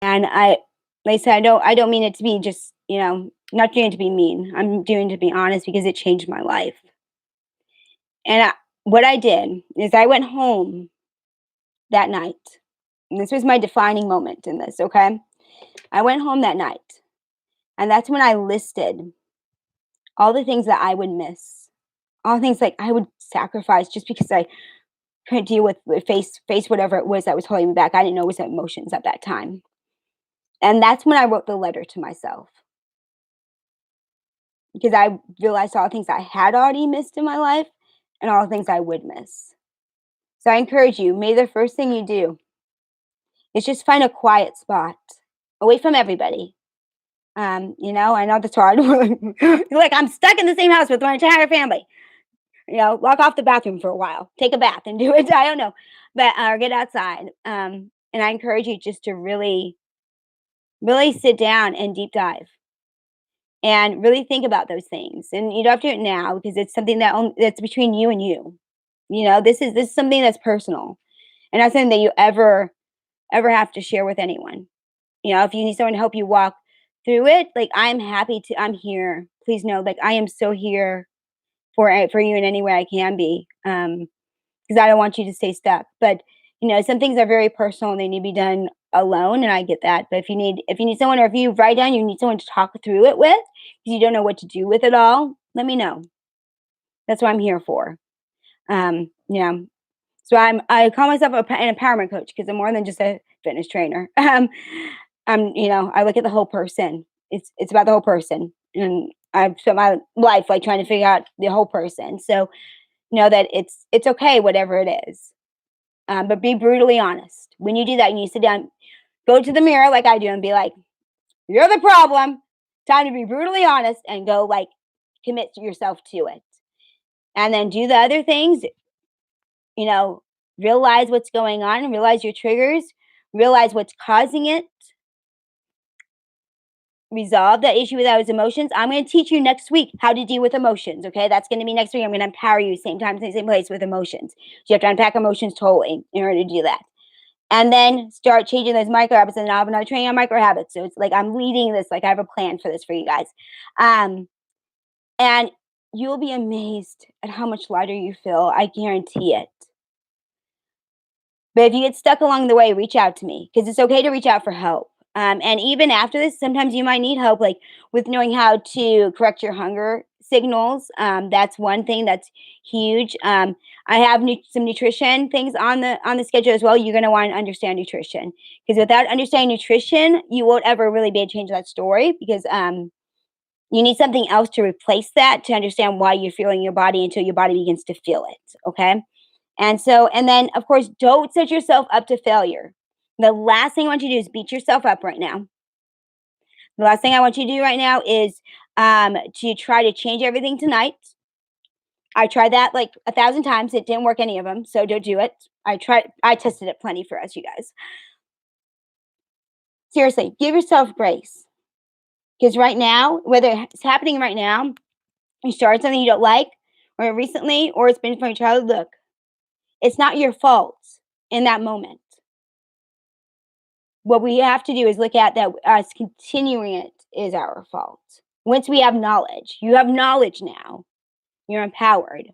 And like I said, I don't mean it to be just, not doing it to be mean. I'm doing it to be honest because it changed my life. And what I did is I went home that night. And this was my defining moment in this, okay? I went home that night. And that's when I listed all the things that I would miss. All the things like I would sacrifice just because I couldn't deal with face whatever it was that was holding me back. I didn't know it was emotions at that time. And that's when I wrote the letter to myself. Because I realized all the things I had already missed in my life and all the things I would miss. So I encourage you, maybe the first thing you do is just find a quiet spot away from everybody. I know that's hard. Like I'm stuck in the same house with my entire family. Lock off the bathroom for a while, take a bath and do it. I don't know, but or get outside. And I encourage you just to really, really sit down and deep dive and really think about those things. And you don't have to do it now because it's something that's between you and you. This is something that's personal and not something that you ever have to share with anyone. If you need someone to help you walk through it, like I'm here. Please know, like I am so here for you in any way I can be. Because I don't want you to stay stuck. But some things are very personal and they need to be done alone, and I get that. But if you need someone, or if you write down you need someone to talk through it with, because you don't know what to do with it all, let me know. That's what I'm here for. Yeah. So I call myself an empowerment coach because I'm more than just a fitness trainer. I look at the whole person. It's about the whole person, and I've spent my life like trying to figure out the whole person. So know that it's okay, whatever it is. But be brutally honest. When you do that, you need to sit down, go to the mirror like I do, and be like, "You're the problem." Time to be brutally honest and go like commit yourself to it, and then do the other things. You know, realize what's going on, realize your triggers, realize what's causing it, resolve that issue with those emotions. I'm going to teach you next week how to deal with emotions. Okay, that's going to be next week. I'm going to empower you same time, same place with emotions. So you have to unpack emotions totally in order to do that. And then start changing those micro habits. And I'm not training on micro habits. So it's like I'm leading this, like I have a plan for this for you guys. And you'll be amazed at how much lighter you feel. I guarantee it. But if you get stuck along the way, reach out to me because it's okay to reach out for help. And even after this, sometimes you might need help, like with knowing how to correct your hunger signals. That's one thing that's huge. I have some nutrition things on the schedule as well. You're going to want to understand nutrition because without understanding nutrition, you won't ever really be able to change that story because you need something else to replace that to understand why you're feeling your body until your body begins to feel it. Okay. And then, of course, don't set yourself up to failure. The last thing I want you to do is beat yourself up right now. The last thing I want you to do right now is to try to change everything tonight. I tried that like 1,000 times. It didn't work any of them, so don't do it. I tested it plenty for us, you guys. Seriously, give yourself grace. Because right now, whether it's happening right now, you started something you don't like, or recently, or it's been from your childhood, look, it's not your fault in that moment. What we have to do is look at that us continuing it is our fault. Once we have knowledge, you have knowledge now, you're empowered.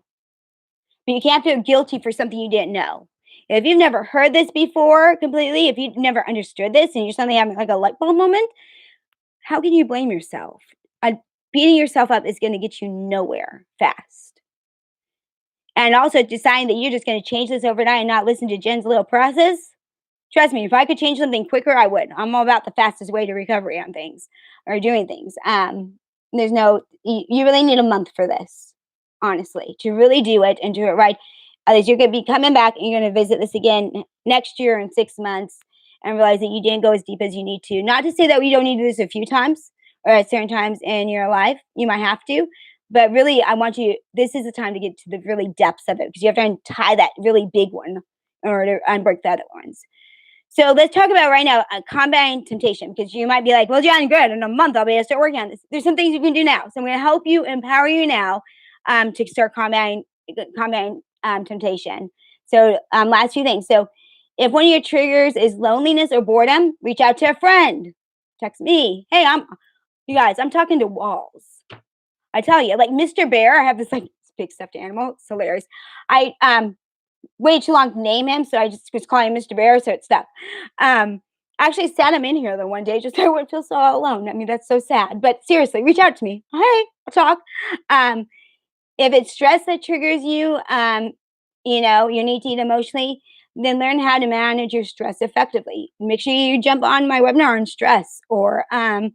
But you can't feel guilty for something you didn't know. If you've never heard this before completely, if you've never understood this and you're suddenly having like a light bulb moment, how can you blame yourself? Beating yourself up is going to get you nowhere fast. and also deciding that you're just going to change this overnight and not listen to Jen's little process. Trust me, if I could change something quicker, I would. I'm all about the fastest way to recovery on things or doing things. There's no, you really need a month for this, honestly, to really do it and do it right. Otherwise, you're going to be coming back and you're going to visit this again next year in 6 months and realize that you didn't go as deep as you need to. Not to say that we don't need to do this a few times or at certain times in your life. You might have to. But really, I want you, this is the time to get to the really depths of it because you have to untie that really big one in order to unbreak the other ones. So let's talk about right now combating temptation because you might be like, well, John, good. In a month, I'll be able to start working on this. There's some things you can do now. So I'm going to help you, empower you now to start combating temptation. So last few things. So if one of your triggers is loneliness or boredom, reach out to a friend. Text me. Hey, you guys, I'm talking to walls. I tell you, like Mr. Bear, I have this like big stuffed animal. It's hilarious. I way too long to name him, so I just was calling him Mr. Bear, so it stuck. I actually sat him in here the one day just so I wouldn't feel so all alone. I mean, that's so sad. But seriously, reach out to me. Hey, I'll talk. Um, if it's stress that triggers you, you need to eat emotionally, then learn how to manage your stress effectively. Make sure you jump on my webinar on stress, or I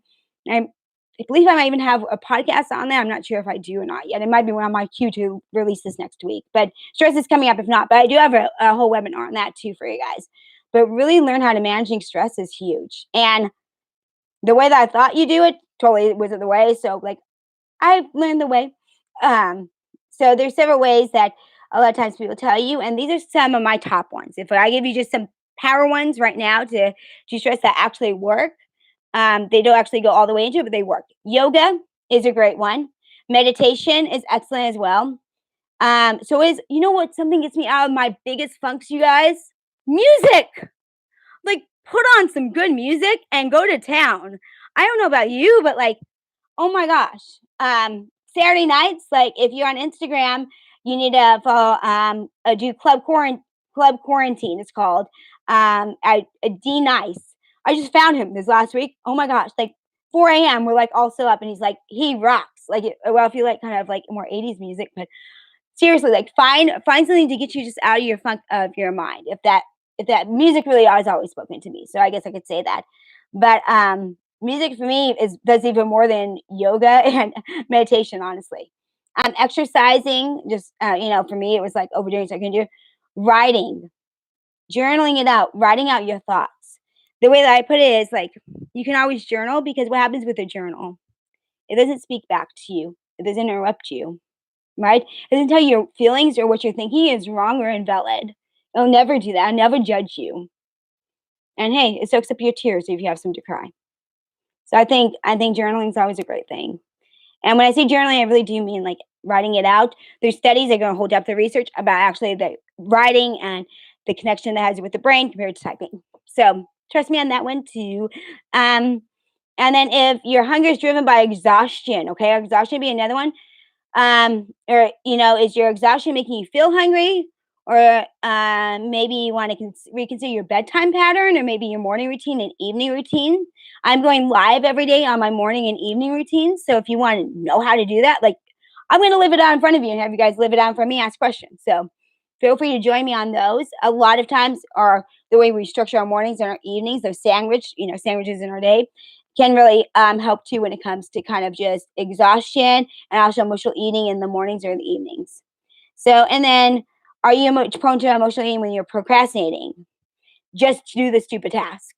believe I might even have a podcast on there. I'm not sure if I do or not yet. It might be on my queue to release this next week, but stress is coming up if not. But I do have a whole webinar on that too for you guys. But really learn how to managing stress is huge. And the way that I thought you do it totally wasn't the way. So like I've learned the way. So there's several ways that a lot of times people tell you, and these are some of my top ones. If I give you just some power ones right now to stress that actually work, they don't actually go all the way into it, but they work. Yoga is a great one. Meditation is excellent as well. So is you know what something gets me out of my biggest funks, you guys? Music. Like put on some good music and go to town. I don't know about you, but like oh my gosh. Saturday nights, like if you're on Instagram, you need to follow do club quarantine, it's called. D Nice. I just found him this last week. Oh my gosh, like 4 a.m. We're like all still up and he's like, he rocks. Like well, if you like kind of like more 80s music, but seriously, like find something to get you just out of your funk of your mind. If that music really has always spoken to me. So I guess I could say that. But music for me does even more than yoga and meditation, honestly. Exercising, just for me, it was like overdoing. So I can do writing, journaling it out, writing out your thoughts. The way that I put it is like you can always journal because what happens with a journal? It doesn't speak back to you. It doesn't interrupt you, right? It doesn't tell you your feelings or what you're thinking is wrong or invalid. It'll never do that. I'll never judge you. And hey, it soaks up your tears if you have some to cry. So I think journaling is always a great thing. And when I say journaling, I really do mean like writing it out. There's studies that are going to hold up the research about actually the writing and the connection that has with the brain compared to typing. So trust me on that one too. And then if your hunger is driven by exhaustion, okay, exhaustion would be another one. Or is your exhaustion making you feel hungry, or maybe you want to reconsider your bedtime pattern, or maybe your morning routine and evening routine. I'm going live every day on my morning and evening routines, so if you want to know how to do that, like I'm going to live it out in front of you and have you guys live it out in front of me, ask questions. So feel free to join me on those. A lot of times, are the way we structure our mornings and our evenings, those sandwiches in our day, can really help too when it comes to kind of just exhaustion and also emotional eating in the mornings or the evenings. So, and then are you prone to emotional eating when you're procrastinating? Just to do the stupid task.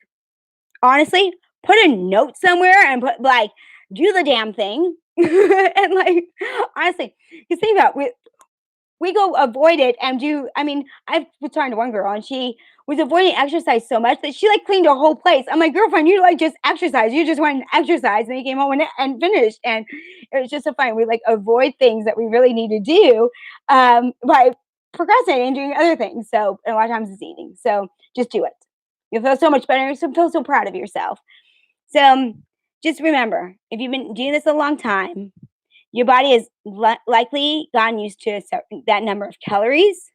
Honestly, put a note somewhere and put like, do the damn thing. And like, honestly, because think about it, we go avoid it and do. I mean, I was talking to one girl and she was avoiding exercise so much that she like cleaned her whole place. I'm like, girlfriend, you like just exercise. You just went and exercise, and you came home and finished. And it was just so funny. We like avoid things that we really need to do by procrastinating and doing other things. So and a lot of times it's eating. So just do it. You'll feel so much better. You'll feel so proud of yourself. So just remember, if you've been doing this a long time, your body has likely gotten used to that number of calories.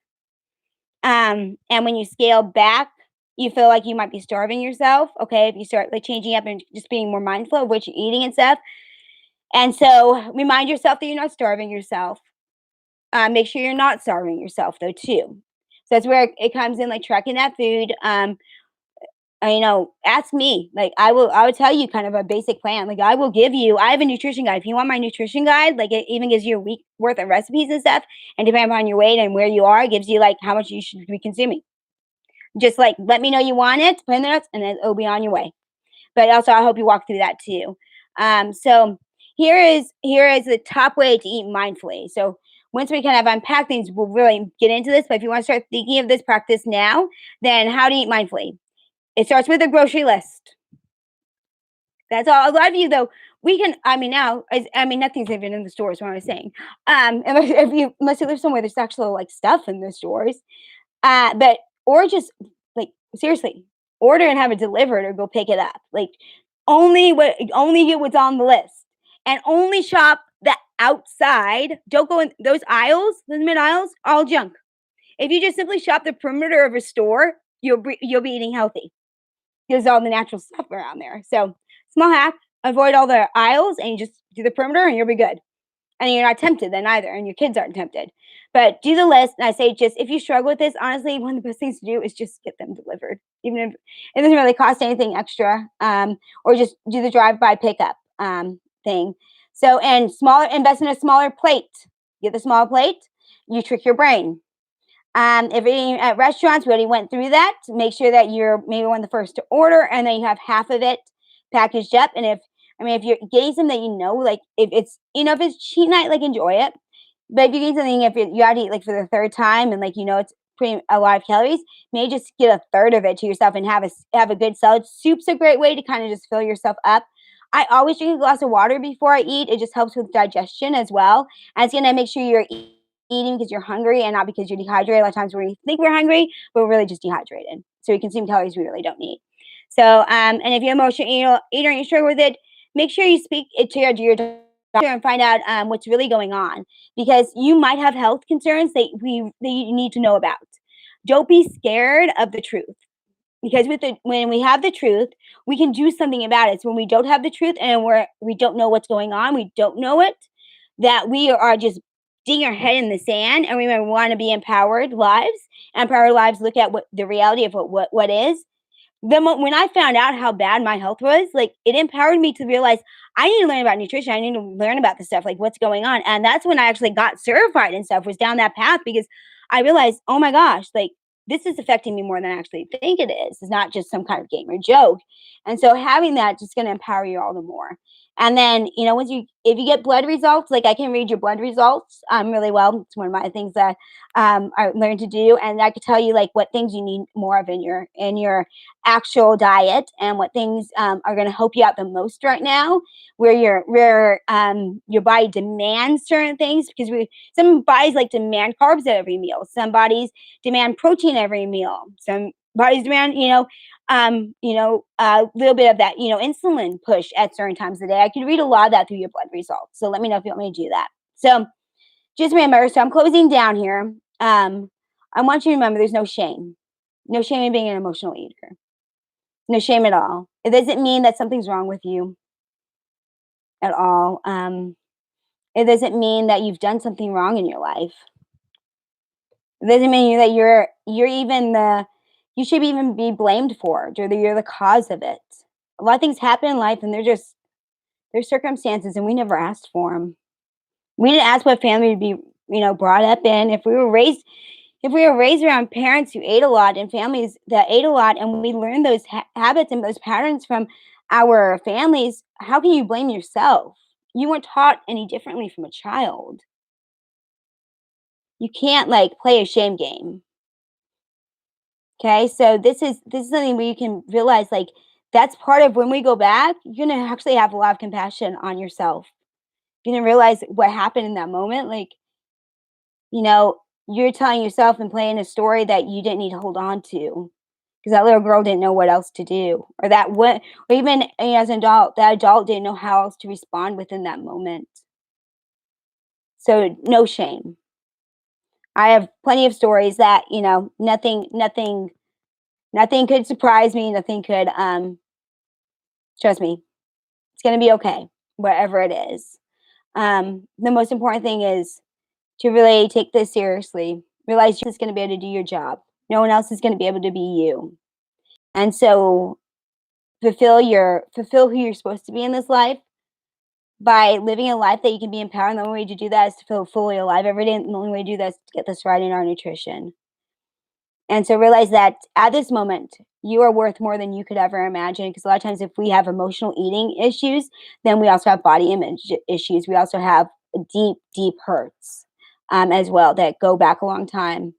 And when you scale back, you feel like you might be starving yourself. Okay, if you start like changing up and just being more mindful of what you're eating and stuff. And so remind yourself that you're not starving yourself. Make sure you're not starving yourself though too. So that's where it comes in, like tracking that food. Ask me. Like I will tell you kind of a basic plan. Like I will give you. I have a nutrition guide. If you want my nutrition guide, like it even gives you a week worth of recipes and stuff. And depending upon your weight and where you are, it gives you like how much you should be consuming. Just like let me know you want it, put in the notes, and then it'll be on your way. But also, I hope you walk through that too. So here is the top way to eat mindfully. So once we kind of unpack things, we'll really get into this. But if you want to start thinking of this practice now, then how to eat mindfully. It starts with a grocery list. That's all. A lot of you though, we can. I mean, now, nothing's even in the stores. What I was saying, unless you live somewhere there's actual like stuff in the stores, but or just like seriously, order and have it delivered or go pick it up. Like only get what's on the list, and only shop the outside. Don't go in those aisles, the mid aisles, all junk. If you just simply shop the perimeter of a store, you'll be eating healthy. There's all the natural stuff around there. So small hack: avoid all the aisles and you just do the perimeter, and you'll be good. And you're not tempted then either, and your kids aren't tempted. But do the list, and I say just if you struggle with this, honestly, one of the best things to do is just get them delivered, even if it doesn't really cost anything extra, or just do the drive-by pickup thing. So, and smaller, invest in a smaller plate. Get the small plate. You trick your brain. If you're eating at restaurants, we already went through that. Make sure that you're maybe one of the first to order, and then you have half of it packaged up. And if you're getting something that you know, like if it's cheat night, like enjoy it. But if you're getting something, if you have to eat like for the third time, and like it's pretty a lot of calories, maybe just get a third of it to yourself and have a good salad. Soup's a great way to kind of just fill yourself up. I always drink a glass of water before I eat. It just helps with digestion as well. And it's gonna make sure you're eating because you're hungry and not because you're dehydrated. A lot of times we think we're hungry, but we're really just dehydrated. So we consume calories we really don't need. So, and if you're emotional eater and you struggle with it, make sure you speak it to your doctor and find out what's really going on, because you might have health concerns that you need to know about. Don't be scared of the truth, because when we have the truth, we can do something about it. So when we don't have the truth and we don't know what's going on, we don't know it, that we are just digging our head in the sand, and we want to be empowered lives. Empowered lives look at what the reality of what is. When I found out how bad my health was, like it empowered me to realize I need to learn about nutrition. I need to learn about the stuff, like what's going on. And that's when I actually got certified and stuff, was down that path, because I realized, oh my gosh, like this is affecting me more than I actually think it is. It's not just some kind of game or joke. And so having that just going to empower you all the more. And then, if you get blood results, like I can read your blood results really well. It's one of my things that I learned to do, and I could tell you like what things you need more of in your actual diet, and what things are going to help you out the most right now, where your body demands certain things, because some bodies like demand carbs at every meal, some bodies demand protein every meal, some bodies demand a little bit of that insulin push at certain times of the day. I can read a lot of that through your blood results, so let me know if you want me to do that. So just remember, so I'm closing down here. I want you to remember there's no shame. No shame in being an emotional eater. No shame at all. It doesn't mean that something's wrong with you at all. It doesn't mean that you've done something wrong in your life. It doesn't mean that you're even you should even be blamed for it, or that you're the cause of it. A lot of things happen in life, and they're circumstances, and we never asked for them. We didn't ask what family to be, brought up in. If we were raised around parents who ate a lot and families that ate a lot, and we learned those habits and those patterns from our families, how can you blame yourself? You weren't taught any differently from a child. You can't like play a shame game. Okay, so this is something where you can realize like that's part of when we go back. You're gonna actually have a lot of compassion on yourself. You're gonna realize what happened in that moment. Like you know, you're telling yourself and playing a story that you didn't need to hold on to, because that little girl didn't know what else to do, or or even as an adult, that adult didn't know how else to respond within that moment. So no shame. I have plenty of stories that nothing could surprise me. Nothing could trust me. It's gonna be okay, wherever it is. The most important thing is to really take this seriously. Realize you're just going to be able to do your job. No one else is going to be able to be you. And so fulfill who you're supposed to be in this life by living a life that you can be empowered. And the only way to do that is to feel fully alive every day. And the only way to do that is to get this right in our nutrition. And so realize that at this moment, you are worth more than you could ever imagine. Because a lot of times, if we have emotional eating issues, then we also have body image issues. We also have deep, deep hurts as well that go back a long time.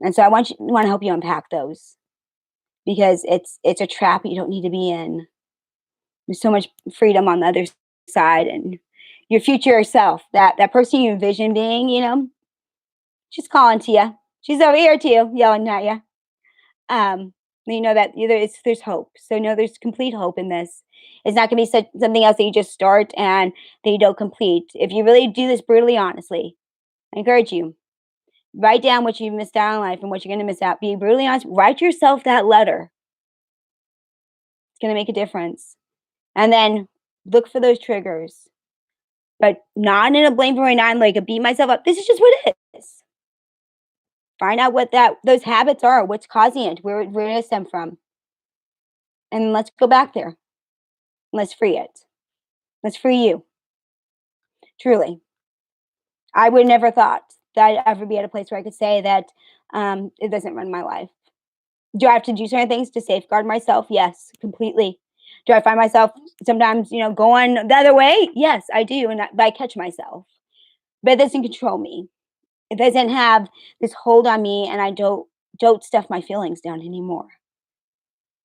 And so I want to help you unpack those because it's a trap you don't need to be in. There's so much freedom on the other side, and your future self, that person you envision being, she's calling to you. She's over here to you, yelling at you. Um, you know that there's hope. So no, there's complete hope in this. It's not going to be something else that you just start and that you don't complete. If you really do this brutally honestly, I encourage you, write down what you missed out in life and what you're going to miss out. Be brutally honest. Write yourself that letter. It's going to make a difference. And then look for those triggers, but not in a blame for not like a beat myself up. This is just what it is. Find out what those habits are, what's causing it, where it stem from, and let's go back there. Let's free it. Let's free you. Truly, I would never thought that I'd ever be at a place where I could say that it doesn't run my life. Do I have to do certain things to safeguard myself? Yes, completely. Do I find myself sometimes, going the other way? Yes, I do, but I catch myself. But it doesn't control me. It doesn't have this hold on me, and I don't stuff my feelings down anymore.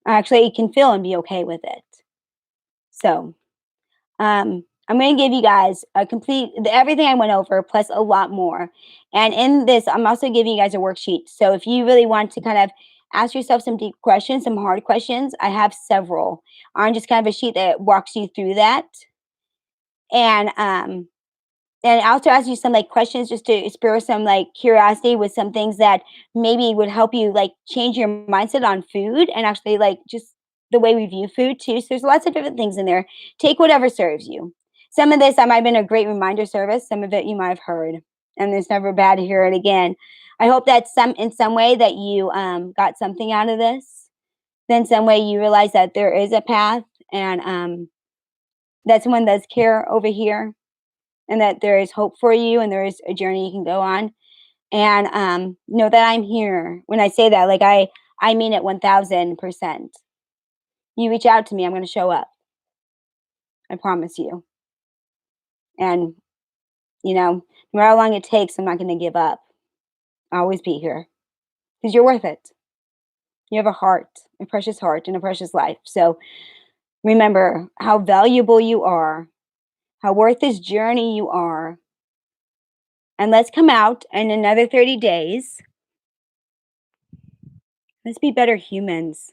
I actually can feel and be okay with it. So, I'm going to give you guys everything I went over plus a lot more. And in this, I'm also giving you guys a worksheet. So if you really want to kind of ask yourself some deep questions, some hard questions, I have several on just kind of a sheet that walks you through that. And I also ask you some like questions just to spur some like curiosity with some things that maybe would help you like change your mindset on food and actually like just the way we view food too. So there's lots of different things in there. Take whatever serves you. Some of this might have been a great reminder service. Some of it you might have heard, and it's never bad to hear it again. I hope that in some way that you got something out of this. Then some way you realize that there is a path, and that someone does care over here, and that there is hope for you, and there is a journey you can go on. And know that I'm here. When I say that, like I mean it 1000%. You reach out to me, I'm going to show up. I promise you. And no matter how long it takes, I'm not going to give up. I'll always be here because you're worth it. You have a heart, a precious heart, and a precious life. So remember how valuable you are, how worth this journey you are. And let's come out in another 30 days. Let's be better humans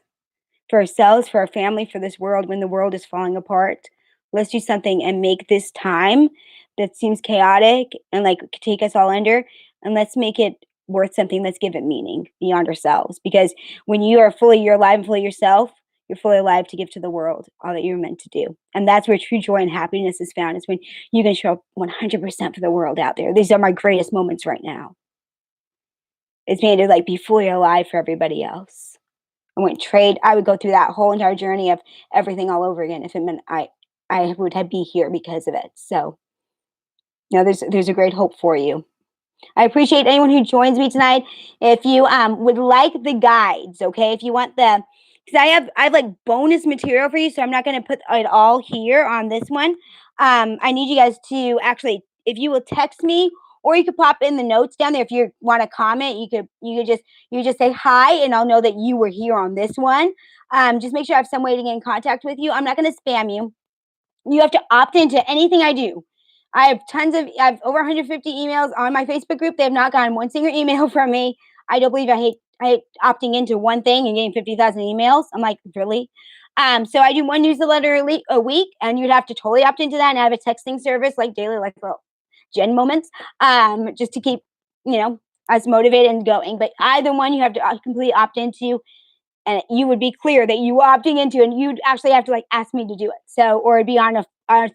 for ourselves, for our family, for this world when the world is falling apart. Let's do something and make this time that seems chaotic and like could take us all under, and let's make it worth something. Let's give it meaning beyond ourselves. Because when you're alive and fully yourself, you're fully alive to give to the world all that you're meant to do. And that's where true joy and happiness is found, is when you can show up 100% for the world out there. These are my greatest moments right now. It's made to like be fully alive for everybody else. I would go through that whole entire journey of everything all over again if it meant I would be here because of it. So, there's a great hope for you. I appreciate anyone who joins me tonight. If you would like the guides, okay, if you want because I have like bonus material for you, so I'm not going to put it all here on this one. I need you guys to actually, if you will text me, or you could pop in the notes down there. If you want to comment, you just say hi, and I'll know that you were here on this one. Just make sure I have some way to get in contact with you. I'm not going to spam you. You have to opt into anything I do. I have over 150 emails on my Facebook group. They have not gotten one single email from me. I don't believe I hate opting into one thing and getting 50,000 emails. I'm like, really? So I do one newsletter a week, and you'd have to totally opt into that and have a texting service like daily, like Gen moments, just to keep, us motivated and going. But either one you have to completely opt into. and you would be clear that you were opting into, and you'd actually have to like ask me to do it. So, or it'd be on a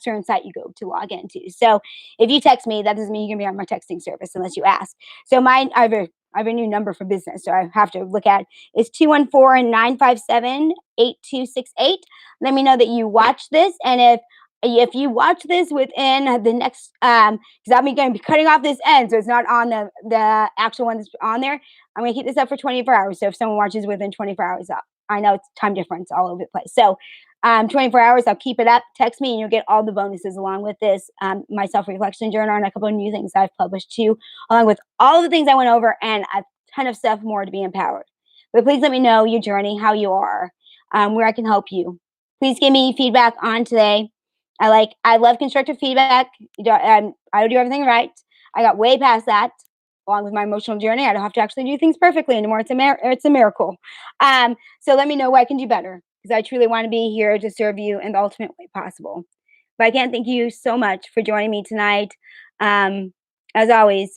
certain site you go to log into. So, if you text me, that doesn't mean you're gonna be on my texting service unless you ask. So, mine, I have a new number for business, so I have to look at it's 214-957-8268. Let me know that you watch this, and if you watch this within the next because I'm going to be cutting off this end, so it's not on the actual one that's on there. I'm going to keep this up for 24 hours. So if someone watches within 24 hours, I know it's time difference all over the place. So 24 hours, I'll keep it up. Text me, and you'll get all the bonuses along with this, my self-reflection journal, and a couple of new things I've published too, along with all the things I went over and a ton of stuff more to be empowered. But please let me know your journey, how you are, where I can help you. Please give me feedback on today. I love constructive feedback. I don't do everything right. I got way past that, along with my emotional journey. I don't have to actually do things perfectly anymore. It's a miracle. So let me know what I can do better, because I truly want to be here to serve you in the ultimate way possible. But I can't thank you so much for joining me tonight. As always,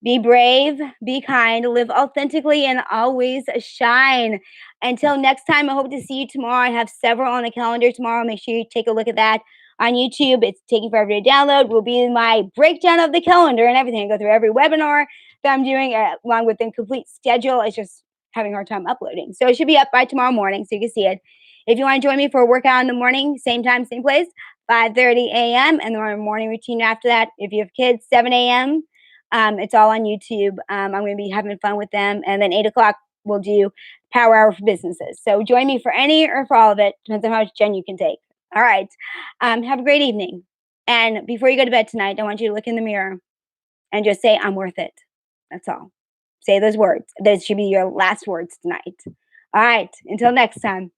be brave, be kind, live authentically, and always shine. Until next time, I hope to see you tomorrow. I have several on the calendar tomorrow. Make sure you take a look at that on YouTube. It's taking forever to download. Will be in my breakdown of the calendar and everything. I go through every webinar that I'm doing, along with the complete schedule. It's just having a hard time uploading. So it should be up by tomorrow morning, so you can see it. If you want to join me for a workout in the morning, same time, same place, 5:30 a.m. and the morning routine after that. If you have kids, 7 a.m. It's all on YouTube. I'm going to be having fun with them. And then 8 o'clock, we'll do Power Hour for businesses. So join me for any or for all of it. Depends on how much Jen you can take. All right. Have a great evening. And before you go to bed tonight, I want you to look in the mirror and just say, I'm worth it. That's all. Say those words. Those should be your last words tonight. All right. Until next time.